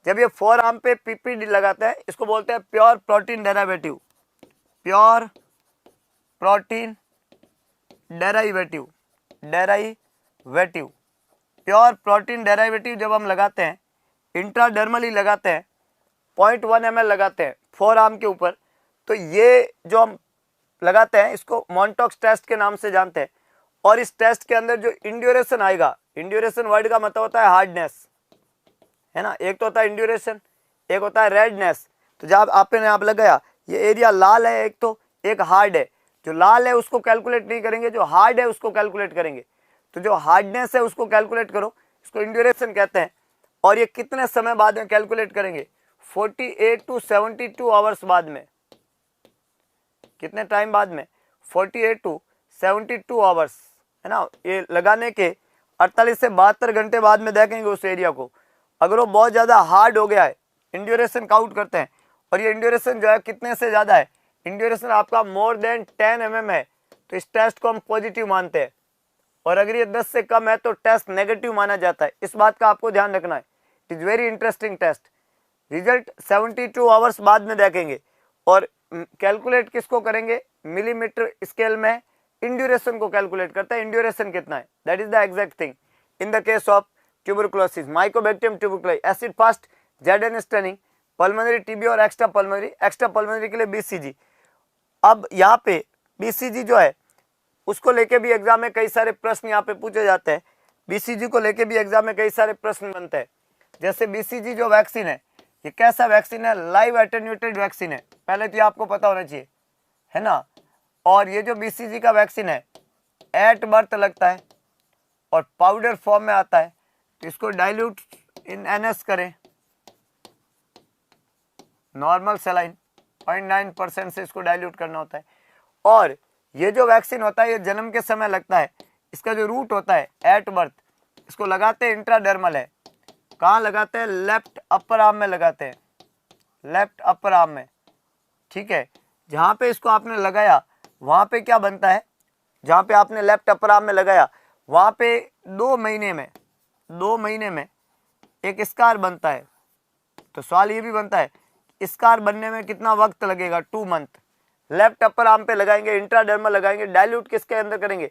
जब ये फोर आर्म पे PPD लगाते हैं, इसको बोलते हैं pure protein derivative. Pure protein derivative pure protein derivative जब हम लगाते हैं, इंट्राडर्मली लगाते हैं, 0.1 ml लगाते हैं फोर आर्म के ऊपर, तो ये जो हम लगाते हैं इसको मॉन्टॉक्स टेस्ट के नाम से जानते हैं। और इस टेस्ट के अंदर जो इंड्यूरेशन आएगा, इंड्यूरेशन वर्ड का मतलब होता है हार्डनेस, है ना, एक तो होता है इंड्यूरेशन, एक होता है रेडनेस। तो जब आपने आप लगाया, ये एरिया लाल है एक, तो एक हार्ड है। जो लाल है उसको कैलकुलेट नहीं करेंगे, जो हार्ड है उसको कैलकुलेट करेंगे। तो जो हार्डनेस है उसको कैलकुलेट करो, इसको इंड्यूरेशन कहते हैं। और ये कितने समय बाद में कैलकुलेट करेंगे? 48 to 72 आवर्स बाद में। कितने टाइम बाद में? 48 to 72 आवर्स, है ना। ये लगाने के 48 से 72 घंटे बाद में देखेंगे उस एरिया को। अगर वो बहुत ज़्यादा हार्ड हो गया है, इंड्यूरेशन काउंट करते हैं, और ये इंड्यूरेशन जो है कितने से ज़्यादा है, इंड्यूरेशन आपका मोर देन 10 mm है, तो इस टेस्ट को हम पॉजिटिव मानते हैं। और अगर ये 10 से कम है तो टेस्ट नेगेटिव माना जाता है। इस बात का आपको ध्यान रखना है। It is very interesting test. Result 72 hours बाद में देखेंगे। और कैलकुलेट किसको करेंगे? मिलीमीटर स्केल में इंड्यूरेशन को कैलकुलेट करता है। इंड्यूरेशन कितना है, that is the exact thing in the case of tuberculosis, mycobacterium tuberculi, acid fast, जेडन स्टनिंग, पल्मोनरी टीबी और एक्स्ट्रा पल्मोनरी के लिए BCG। अब यहाँ पे BCG जो है उसको लेके भी एग्जाम में कई सारे प्रश्न यहाँ पे पूछे जाते हैं। BCG को लेके भी एग्जाम में कई सारे प्रश्न बनते हैं। जैसे BCG जो वैक्सीन है, ये कैसा वैक्सीन है? लाइव एटेन्यूएटेड वैक्सीन है, पहले तो ये आपको पता होना चाहिए, है ना। और ये जो BCG का वैक्सीन है एट बर्थ लगता है और पाउडर फॉर्म में आता है, तो इसको डाइल्यूट इन NS करें, नॉर्मल सलाइन 0.9% से इसको डाइल्यूट करना होता है। और ये जो वैक्सीन होता है ये जन्म के समय लगता है। इसका जो रूट होता है एट बर्थ, इसको लगाते हैं इंट्राडर्मल है। कहाँ लगाते हैं? लेफ्ट अपर आर्म में लगाते हैं, लेफ्ट अपर आर्म में, ठीक है। जहाँ पे इसको आपने लगाया वहाँ पे क्या बनता है? जहाँ पे आपने लेफ्ट अपर आर्म में लगाया वहाँ पे 2 महीने में एक स्कार बनता है। तो सवाल ये भी बनता है स्कार बनने में कितना वक्त लगेगा? 2 मंथ। लेफ्ट अपर आर्म पे लगाएंगे, इंट्राडर्मल लगाएंगे, डाइल्यूट किसके अंदर करेंगे?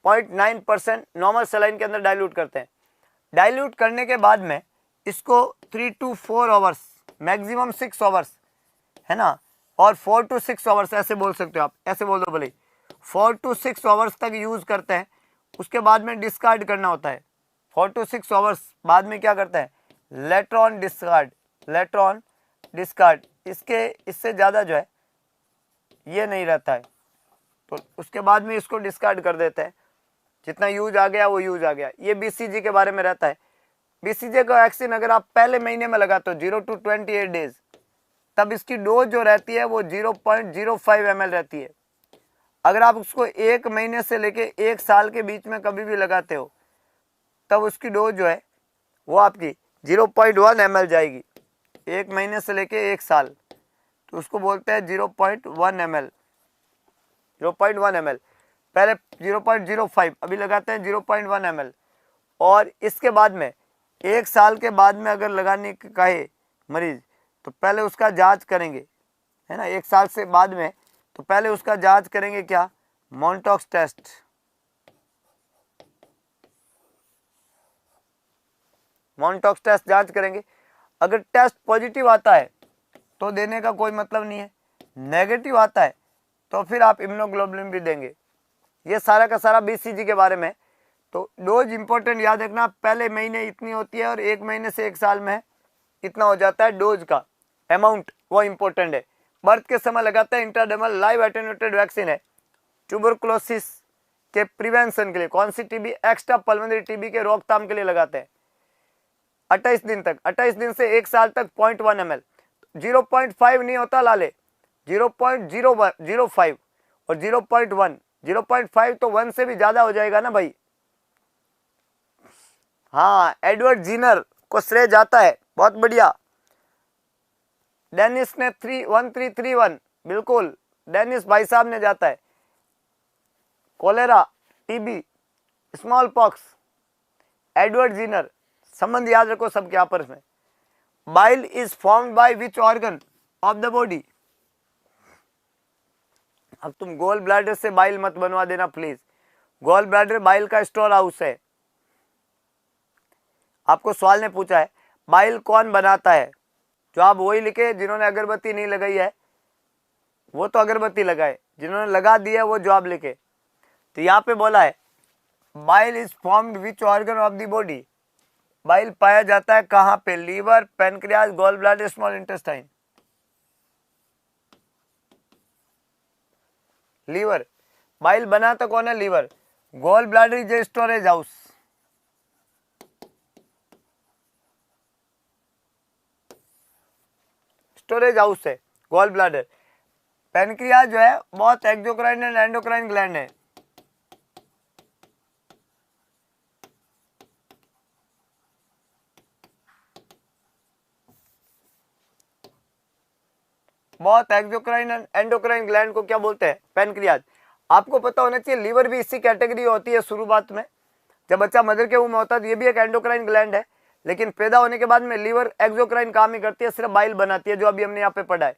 0.9% नॉर्मल सलाइन के अंदर डाइल्यूट करते हैं। डाइल्यूट करने के बाद में इसको 3 to 4 आवर्स, मैक्सिमम 6 आवर्स, है ना, और 4 to 6 आवर्स ऐसे बोल सकते हो आप, ऐसे बोल दो भले, 4 to 6 आवर्स तक यूज करते हैं। उसके बाद में डिस्कार्ड करना होता है। 4 to 6 आवर्स बाद में क्या करते हैं? Later on discard. इससे ज़्यादा जो है ये नहीं रहता है, तो उसके बाद में इसको डिस्कार्ड कर देते हैं। जितना यूज आ गया वो यूज आ गया। ये BCG के बारे में रहता है। BCG का वैक्सीन अगर आप पहले महीने में लगाते हो 0 to 28 डेज, तब इसकी डोज जो रहती है वो 0.05 ml रहती है। अगर आप उसको 1 महीने से लेके 1 साल के बीच में कभी भी लगाते हो, तब उसकी डोज जो है वो आपकी 0.1 ml जाएगी। 1 महीने से लेके 1 साल, तो उसको बोलते हैं 0.1 ml, 0.1 ml। पहले 0.05, अभी लगाते हैं 0.1 ml। और इसके बाद में 1 साल के बाद में अगर लगाने के कहे मरीज, तो पहले उसका जांच करेंगे है ना, 1 साल से बाद में, तो पहले उसका जांच करेंगे क्या, मॉन्टॉक्स टेस्ट। मॉन्टॉक्स टेस्ट जांच करेंगे। अगर टेस्ट पॉजिटिव आता है तो देने का कोई मतलब नहीं है, नेगेटिव आता है तो फिर आप इम्यूनोग्लोबुलिन भी देंगे। ये सारा का सारा बीसीजी के बारे में। तो डोज इंपॉर्टेंट याद रखना, पहले महीने इतनी होती है और 1 महीने से 1 साल में इतना हो जाता है। डोज का अमाउंट वो इंपॉर्टेंट है। बर्थ के समय लगाता है इंट्राडर्मल लाइव एटेन्यूएटेड वैक्सीन है ट्यूबरकुलोसिस के प्रिवेंशन के लिए। कौन सी टीबी, एक्स्ट्रा पल्मोनरी टीबी के रोकथाम के लिए लगाते हैं। 28 दिन तक, 28 दिन से 1 साल तक 0.1 ml, 0.5 नहीं होता लाले, 0.05 और 0.1, 0.5 तो 1 से भी ज्यादा हो जाएगा ना भाई। हाँ, एडवर्ड जीनर को श्रेय जाता है, बहुत बढ़िया। डेनिस ने 1331, बिल्कुल डेनिस भाई साहब ने जाता है। Cholera, TB, small pox, Edward Jenner, संबंध याद रखो सबके आपस में। Bile is formed by which organ of the body. अब तुम गोल ब्लैडर से बाइल मत बनवा देना प्लीज, गोल ब्लैडर बाइल का स्टोर हाउस है। आपको सवाल ने पूछा है बाइल कौन बनाता है, जो आप वही लिखे जिन्होंने अगरबत्ती नहीं लगाई है वो तो अगरबत्ती लगाए, जिन्होंने लगा दिया वो जवाब लिखे। तो यहाँ पे बोला है bile is formed which organ of the body. Bile पाया जाता है कहाँ पे, liver, pancreas, gall bladder, small intestine. Liver. Bile बनाता कौन है, liver. Gall bladder is a storage house. Storage house है गॉल ब्लैडर। पेनक्रियाज जो है बहुत एक्सोक्राइन एंड एंडोक्राइन ग्लैंड है। बहुत एक्सोक्राइन एंड एंडोक्राइन ग्लैंड को क्या बोलते हैं, पेनक्रियाज। आपको पता होना चाहिए लीवर भी इसी कैटेगरी होती है शुरुआत में, जब बच्चा मदर के मुंह में होता है तो ये भी एक एंडोक्राइन ग्लैंड है, लेकिन पैदा होने के बाद में लीवर एक्सोक्राइन काम ही करती है, सिर्फ बाइल बनाती है, जो अभी हमने यहाँ पे पढ़ा है।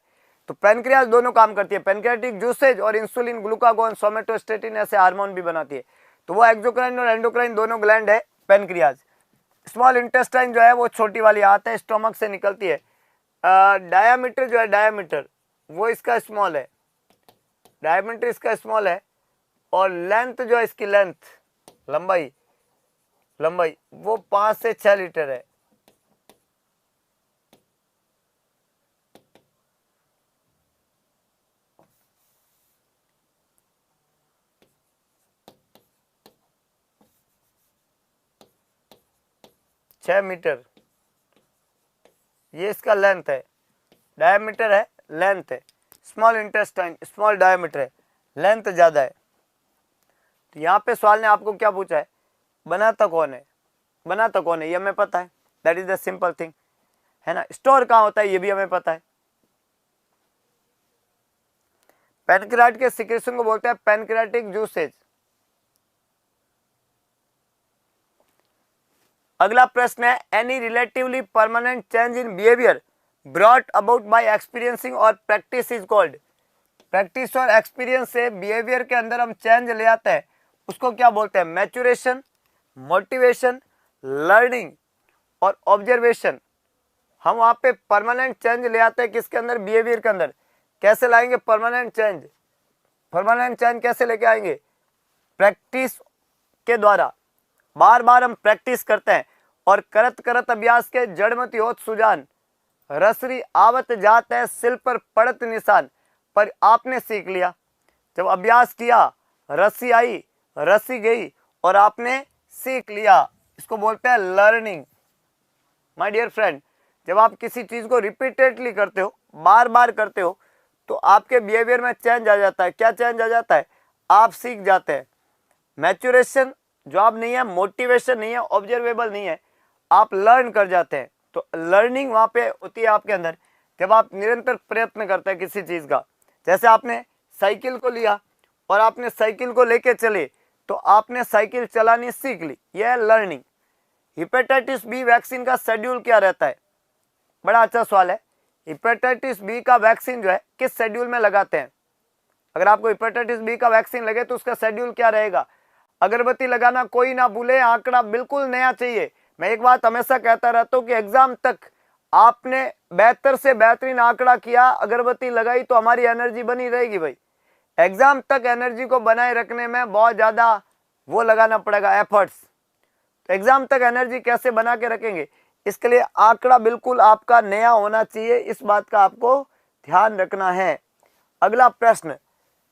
तो पेनक्रियाज दोनों काम करती है, पेनक्रियाटिक जूसेज और इंसुलिन, ग्लूकागोन, सोमेटोस्टेटिन ऐसे हार्मोन भी बनाती है। तो वो एक्सोक्राइन और एंडोक्राइन दोनों ग्लैंड है पेनक्रियाज। स्मॉल इंटेस्टाइन जो है वो छोटी वाली आता है, स्टोमक से निकलती है। डायामीटर जो है, डायामीटर वो इसका स्मॉल है, डायामीटर इसका स्मॉल है। और लेंथ जो है इसकी, लेंथ लंबाई, लंबाई वो 5 से 6 लीटर है। छह मीटर ये इसका लेंथ है, डायमीटर है, लेंथ है। स्मॉल इंटेस्टाइन स्मॉल डायमीटर है, लेंथ ज्यादा है। तो यहाँ पे सवाल ने आपको क्या पूछा है, बनाता कौन है, बनाता कौन है ये हमें पता है, that is the simple thing, है ना। स्टोर कहाँ होता है ये भी हमें पता है। पेनक्रियाट के सिक्रेशन को बोलते हैं पेनक्रियाटिक जूसेज। अगला प्रश्न है any relatively permanent change in behaviour brought about by experiencing और प्रैक्टिस इज कॉल्ड। प्रैक्टिस और एक्सपीरियंस से बिहेवियर के अंदर हम चेंज ले आते हैं, उसको क्या बोलते हैं, मैच्योरेशन, मोटिवेशन, लर्निंग और ऑब्जर्वेशन। हम वहां पे परमानेंट चेंज ले आते हैं किसके अंदर, बिहेवियर के अंदर। कैसे लाएंगे परमानेंट चेंज, परमानेंट चेंज कैसे लेके आएंगे, प्रैक्टिस के द्वारा। बार बार हम प्रैक्टिस करते हैं और करत करत अभ्यास के जड़मति होत सुजान, रसरी आवत जात है सिल पर पड़त निशान। पर आपने सीख लिया, जब अभ्यास किया रस्सी आई, रस्सी गई और आपने सीख लिया, इसको बोलते हैं लर्निंग। माय डियर फ्रेंड, जब आप किसी चीज को रिपीटेडली करते हो, बार बार करते हो, तो आपके बिहेवियर में चेंज आ जाता है। क्या चेंज आ जाता है, आप सीख जाते हैं। मैच्योरेशन जॉब नहीं है, मोटिवेशन नहीं है, ऑब्जर्वेबल नहीं है, आप लर्न कर जाते हैं। तो लर्निंग वहां पे होती है आपके अंदर जब आप निरंतर प्रयत्न करते हैं किसी चीज का। जैसे आपने साइकिल को लिया और आपने साइकिल को लेके चले तो आपने साइकिल चलानी सीख ली, यह है लर्निंग। हेपेटाइटिस बी वैक्सीन का शेड्यूल क्या रहता है, बड़ा अच्छा सवाल है। हेपेटाइटिस बी का वैक्सीन जो है किस शेड्यूल में लगाते हैं? अगर आपको हेपेटाइटिस बी का वैक्सीन लगे तो उसका शेड्यूल क्या रहेगा? अगरबत्ती लगाना कोई ना भूले, आंकड़ा बिल्कुल नया चाहिए। मैं एक बात हमेशा कहता रहता हूं कि एग्जाम तक आपने बेहतर से बेहतरीन आंकड़ा किया, अगरबत्ती लगाई तो हमारी एनर्जी बनी रहेगी भाई। एग्जाम तक एनर्जी को बनाए रखने में बहुत ज्यादा वो लगाना पड़ेगा एफर्ट्स। तो एग्जाम तक एनर्जी कैसे बना के रखेंगे, इसके लिए आंकड़ा बिल्कुल आपका नया होना चाहिए, इस बात का आपको ध्यान रखना है। अगला प्रश्न,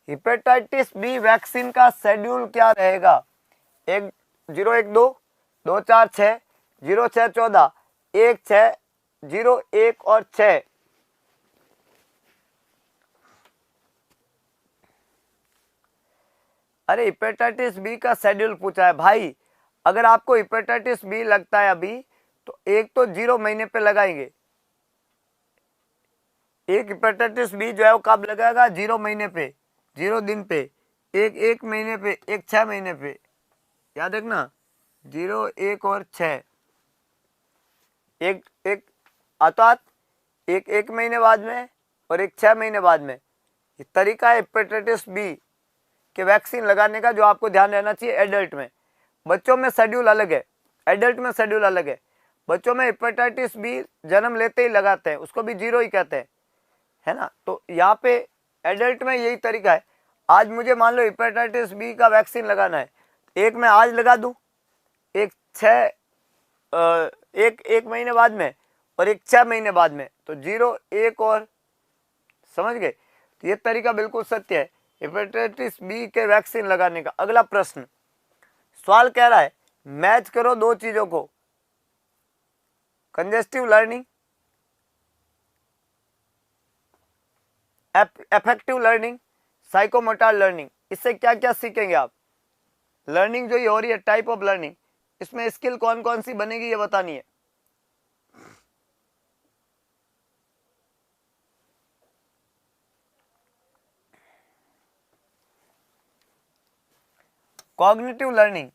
हेपेटाइटिस बी वैक्सीन का शेड्यूल क्या रहेगा? 012, 246, 0614, 1601 और 6। अरे हेपेटाइटिस बी का शेड्यूल पूछा है भाई। अगर आपको हेपेटाइटिस बी लगता है अभी, तो एक तो 0 महीने पे लगाएंगे। एक हेपेटाइटिस बी जो है वो कब लगाएगा? 0 महीने पे, 0 दिन पे, एक महीने पे, एक 6 महीने पे। याद रखना 0, 1 और 6। एक अर्थात एक महीने बाद में और एक 6 महीने बाद में। ये तरीका है हेपेटाइटिस बी के वैक्सीन लगाने का, जो आपको ध्यान रहना चाहिए। एडल्ट में, बच्चों में शेड्यूल अलग है, एडल्ट में शेड्यूल अलग है। बच्चों में हेपेटाइटिस बी जन्म लेते ही लगाते हैं, उसको भी 0 ही कहते हैं, है ना। तो यहाँ पे एडल्ट में यही तरीका है। आज मुझे मान लो हेपेटाइटिस बी का वैक्सीन लगाना है, एक मैं आज लगा दूं, एक महीने बाद में और एक 6 महीने बाद में, तो 0, 1 और, समझ गए। तो ये तरीका बिल्कुल सत्य है हेपेटाइटिस बी के वैक्सीन लगाने का। अगला प्रश्न, सवाल कह रहा है मैच करो दो चीजों को, congestive learning, effective learning, psychomotor learning. इससे क्या क्या सीखेंगे आप? लर्निंग जो ये हो रही है, टाइप ऑफ लर्निंग, इसमें स्किल कौन कौन सी बनेगी ये बतानी है। कॉग्निटिव लर्निंग,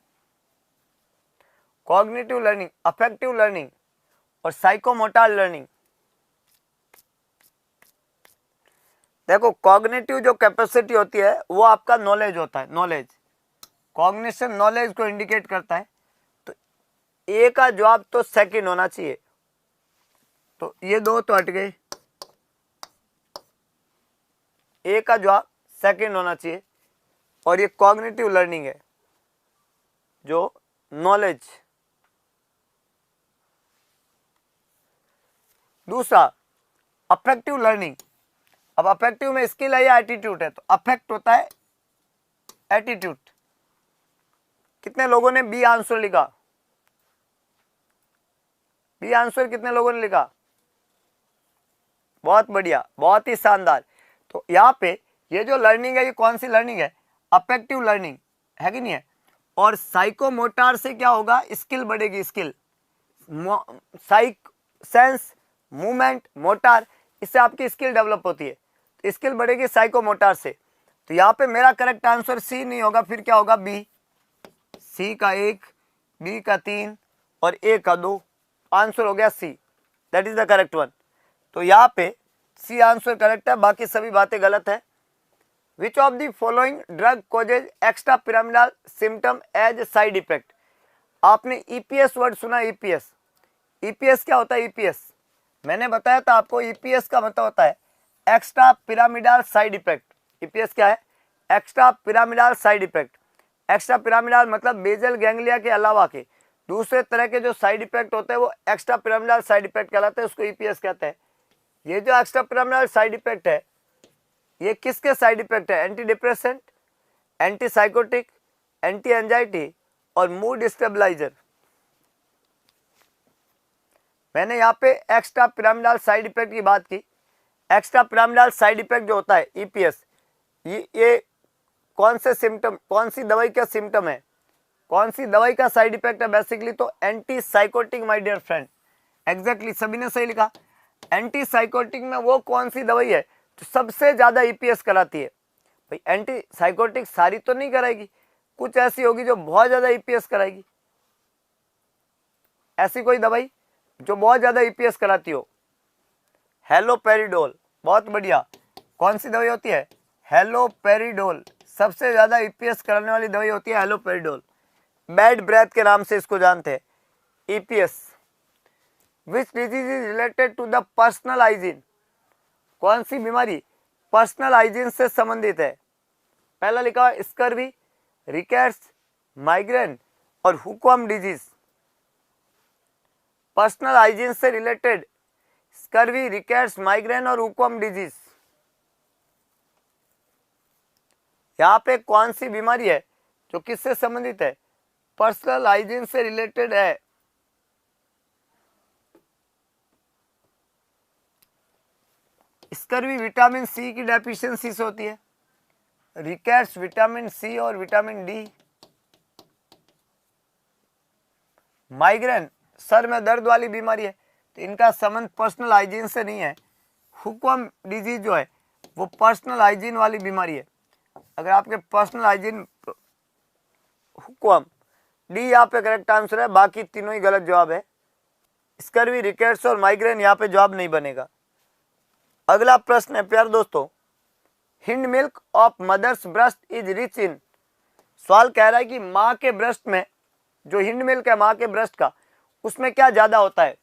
अफेक्टिव लर्निंग और साइकोमोटर लर्निंग। देखो कॉग्निटिव जो कैपेसिटी होती है वो आपका नॉलेज होता है, नॉलेज, कॉग्निशन नॉलेज को इंडिकेट करता है। तो ए का जवाब तो सेकंड होना चाहिए, तो ये दो तो हट गए, ए का जवाब सेकंड होना चाहिए। और ये कॉग्निटिव लर्निंग है, जो नॉलेज। दूसरा अफेक्टिव लर्निंग। अब अफेक्टिव में स्किल है या एटीट्यूड है? तो अफेक्ट होता है एटीट्यूड। कितने लोगों ने बी आंसर लिखा? बी आंसर कितने लोगों ने लिखा? बहुत बढ़िया, बहुत ही शानदार। तो यहाँ पे ये जो लर्निंग है, ये कौन सी लर्निंग है? अफेक्टिव लर्निंग है कि नहीं है। और साइकोमोटर से क्या होगा? स्किल बढ़ेगी, स्किल, साइक, सेंस, मूवमेंट, मोटर, इससे आपकी स्किल डेवलप होती है। तो स्किल बढ़ेगी साइकोमोटर से। तो यहाँ पे मेरा करेक्ट आंसर सी नहीं होगा, फिर क्या होगा? बी। सी का 1, बी का 3 और ए का 2, आंसर हो गया C, that is the correct one. तो यहाँ पे सी आंसर करेक्ट है, बाकी सभी बातें गलत है। Which of the following drug causes extrapyramidal symptom as side effect? आपने ईपीएस वर्ड सुना? ईपीएस, ईपीएस क्या होता है? ईपीएस मैंने बताया था आपको, ईपीएस का मतलब होता है extra pyramidal side effect. EPS क्या है? Extra pyramidal side effect. Extra pyramidal मतलब बेजल गैंग्लिया के अलावा के दूसरे तरह के जो साइड इफेक्ट होते हैं वो एक्स्ट्रा पिरामिडल साइड इफेक्ट कहलाते हैं, उसको ईपीएस कहते हैं। ये जो एक्स्ट्रा पिरामिडल साइड इफेक्ट है, ये किसके साइड इफेक्ट है? Anti depressant, anti psychotic, anti anxiety और मूड स्टेबलाइजर। मैंने यहाँ पे एक्स्ट्रा पिरामिडल साइड इफेक्ट की बात की। एक्स्ट्रा पिरामिडल साइड इफेक्ट जो होता है ईपीएस, ये कौन से सिम्टम, कौन सी दवाई का सिम्टम है, कौन सी दवाई का साइड इफेक्ट है? बेसिकली तो antipsychotic my dear friend. Exactly, सभी ने सही लिखा। एंटी साइकोटिक में वो कौन सी दवाई है जो सबसे ज्यादा ईपीएस कराती है? भाई एंटी साइकोटिक सारी तो नहीं कराएगी, कुछ ऐसी होगी जो बहुत ज्यादा ईपीएस कराएगी। ऐसी कोई दवाई जो बहुत ज्यादा ईपीएस कराती हो? हेलोपेरिडोल, बहुत बढ़िया। कौन सी दवाई होती है? हेलोपेरिडोल। सबसे ज्यादा ईपीएस कराने वाली दवाई होती है हेलोपेरिडोल। बैड ब्रेथ के नाम से इसको जानते हैं, EPS. Which disease is related to the personal hygiene? कौन सी बीमारी पर्सनल हाइजीन से संबंधित है? पहला लिखा हुआ स्कर्वी, रिकेट्स, माइग्रेन और हुकवर्म डिजीज। पर्सनल हाइजीन से रिलेटेड स्कर्वी, रिकेट्स, माइग्रेन और हुकवर्म डिजीज। यहाँ पे कौन सी बीमारी है जो किससे संबंधित है? पर्सनल हाइजीन से रिलेटेड है। स्कर्वी विटामिन सी की डेफिशिएंसी से होती है, रिकेट्स विटामिन सी और विटामिन डी, माइग्रेन सर में दर्द वाली बीमारी है, तो इनका संबंध पर्सनल हाइजीन से नहीं है। हुकवर्म डिजीज जो है वो पर्सनल हाइजीन वाली बीमारी है। अगर आपके पर्सनल हाइजीन, हुकवर्म, डी यहाँ पे करेक्ट आंसर है, बाकी तीनों ही गलत जवाब है। स्कर्वी, रिकेट्स और माइग्रेन यहाँ पे जवाब नहीं बनेगा। अगला प्रश्न है प्यारे दोस्तों, hind milk of mother's breast is rich in. सवाल कह रहा है कि माँ के ब्रेस्ट में जो हिंड मिल्क है माँ के ब्रेस्ट का, उसमें क्या ज्यादा होता है?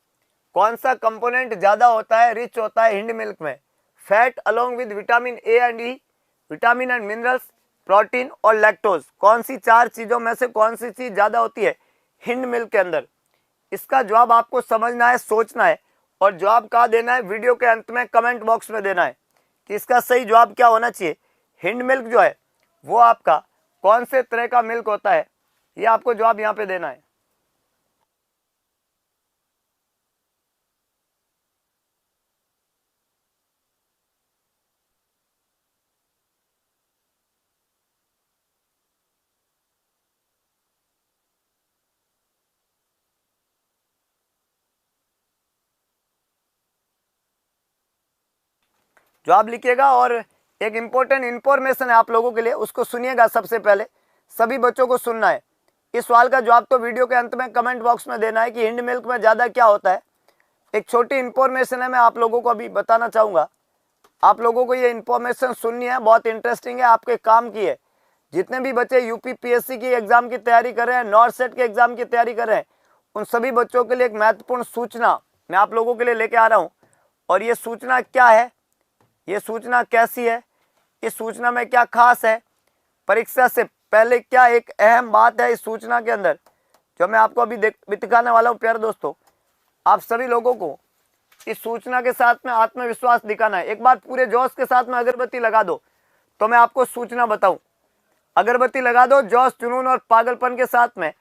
कौन सा कंपोनेंट ज्यादा होता है, रिच होता है हिंड मिल्क में? Fat along with vitamin A and E, vitamin and minerals, protein और लैक्टोज। कौन सी चार चीजों में से कौन सी चीज ज्यादा होती है हिंड मिल्क के अंदर? इसका जवाब आपको समझना है, सोचना है, और जवाब कहाँ देना है? वीडियो के अंत में कमेंट बॉक्स में देना है कि इसका सही जवाब क्या होना चाहिए। हिंड मिल्क जो है वो आपका कौन से तरह का मिल्क होता है, ये आपको जवाब यहाँ पे देना है। जवाब लिखिएगा और एक इंपॉर्टेंट इंफॉर्मेशन है आप लोगों के लिए, उसको सुनिएगा। सबसे पहले सभी बच्चों को सुनना है। इस सवाल का जवाब तो वीडियो के अंत में कमेंट बॉक्स में देना है कि हिंड मिल्क में ज्यादा क्या होता है। एक छोटी इंफॉर्मेशन है, मैं आप लोगों को अभी बताना चाहूंगा। आप लोगों को ये इंफॉर्मेशन सुननी है, बहुत इंटरेस्टिंग है, आपके काम की है। जितने भी बच्चे यूपी पीएससी की एग्जाम की तैयारी कर रहे हैं, नॉर्थ सेट के एग्जाम की तैयारी कर रहे हैं, उन सभी बच्चों के लिए एक महत्वपूर्ण सूचना मैं आप लोगों के लिए लेके आ रहा हूँ। और ये सूचना क्या है, ये सूचना कैसी है, इस सूचना में क्या खास है, परीक्षा से पहले क्या एक अहम बात है इस सूचना के अंदर, जो मैं आपको अभी दिखाने वाला हूँ। प्यारे दोस्तों, आप सभी लोगों को इस सूचना के साथ में आत्मविश्वास दिखाना है। एक बार पूरे जोश के साथ में अगरबत्ती लगा दो तो मैं आपको सूचना बताऊं। अगरबत्ती लगा दो जोश, जुनून और पागलपन के साथ में।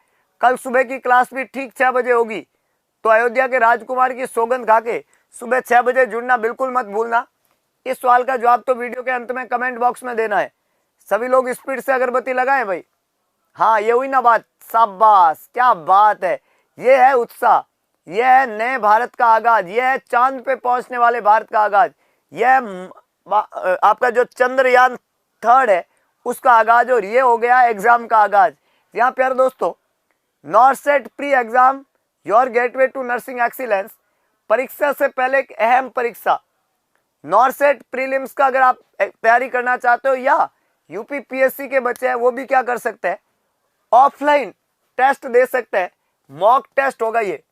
कल सुबह की क्लास भी ठीक 6 बजे होगी, तो अयोध्या के राजकुमार की सौगंध खा के सुबह 6 बजे जुड़ना बिल्कुल मत भूलना। इस सवाल का जवाब तो वीडियो के अंत में कमेंट बॉक्स में देना है। सभी लोग स्पीड से अगरबत्ती लगाएं भाई। हाँ, ये हुई ना बात, शाबाश, क्या बात है। ये है उत्साह, यह है नए भारत का आगाज, यह है चांद पे पहुंचने वाले भारत का आगाज, यह आपका जो चंद्रयान 3 है उसका आगाज, और ये हो गया एग्जाम का आगाज। यहाँ प्यारे दोस्तों, NORCET pre exam your gateway to nursing excellence, परीक्षा से पहले एक अहम परीक्षा नॉर्थ सेट प्रीलिम्स का अगर आप तैयारी करना चाहते हो, या यूपी पीएससी के बच्चे हैं वो भी क्या कर सकते हैं, ऑफलाइन टेस्ट दे सकते हैं। मॉक टेस्ट होगा, ये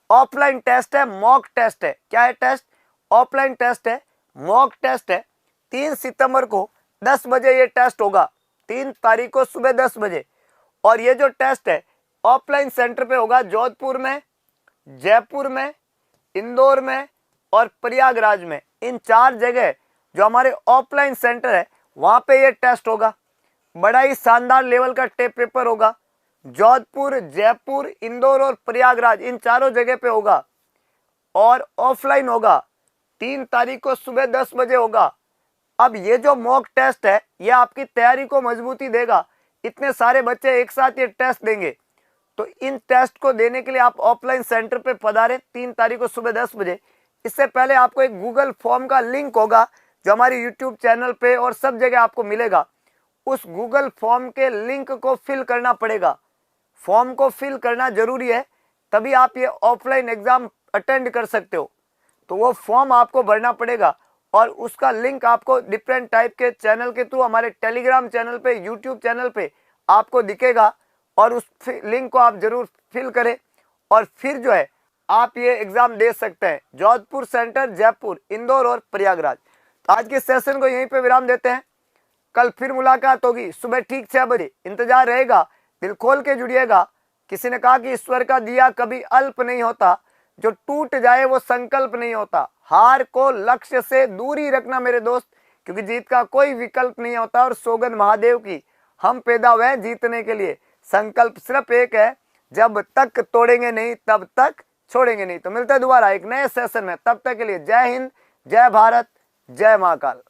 ऑफलाइन टेस्ट है, मॉक टेस्ट है। क्या है टेस्ट? ऑफलाइन टेस्ट है, मॉक टेस्ट है। 3 सितंबर को 10 बजे ये टेस्ट होगा, 3 तारीख को सुबह 10 बजे। और ये जो टेस्ट है ऑफलाइन सेंटर पे होगा, जोधपुर में, जयपुर में, इंदौर में और प्रयागराज में। इन 4 जगह जो हमारे ऑफलाइन सेंटर है वहां पे ये टेस्ट होगा। बड़ा ही शानदार लेवल का टेप पेपर होगा। जोधपुर, जयपुर, इंदौर और प्रयागराज, इन चारों जगह पे होगा और ऑफलाइन होगा। 3 तारीख को सुबह 10 बजे होगा। अब ये जो मॉक टेस्ट है ये आपकी तैयारी को मजबूती देगा। इतने सारे बच्चे एक साथ ये टेस्ट देंगे, तो इन टेस्ट को देने के लिए आप ऑफलाइन सेंटर पे पधारें 3 तारीख को सुबह 10 बजे। इससे पहले आपको एक गूगल फॉर्म का लिंक होगा जो हमारे यूट्यूब चैनल पे और सब जगह आपको मिलेगा। उस गूगल फॉर्म के लिंक को फिल करना पड़ेगा। फॉर्म को फिल करना जरूरी है, तभी आप ये ऑफलाइन एग्जाम अटेंड कर सकते हो। तो वो फॉर्म आपको भरना पड़ेगा और उसका लिंक आपको डिफरेंट टाइप के चैनल के थ्रू हमारे टेलीग्राम चैनल पे, यूट्यूब चैनल पे आपको दिखेगा और उस लिंक को आप जरूर फिल करें और फिर जो है आप ये एग्जाम दे सकते हैं। जोधपुर सेंटर, जयपुर, इंदौर और प्रयागराज। तो आज के सेशन को यहीं पे विराम देते हैं। कल फिर मुलाकात होगी सुबह ठीक 6 बजे। इंतजार रहेगा, दिल खोल के जुड़िएगा। किसी ने कहा कि ईश्वर का दिया कभी अल्प नहीं होता, जो टूट जाए वो संकल्प नहीं होता। हार को लक्ष्य से दूर ही रखना मेरे दोस्त, क्योंकि जीत का कोई विकल्प नहीं होता। और सौगंध महादेव की, हम पैदा हुए जीतने के लिए। संकल्प सिर्फ एक है, जब तक तोड़ेंगे नहीं तब तक छोड़ेंगे नहीं। तो मिलते हैं दोबारा एक नए सेशन में, तब तक के लिए जय हिंद, जय भारत, जय महाकाल।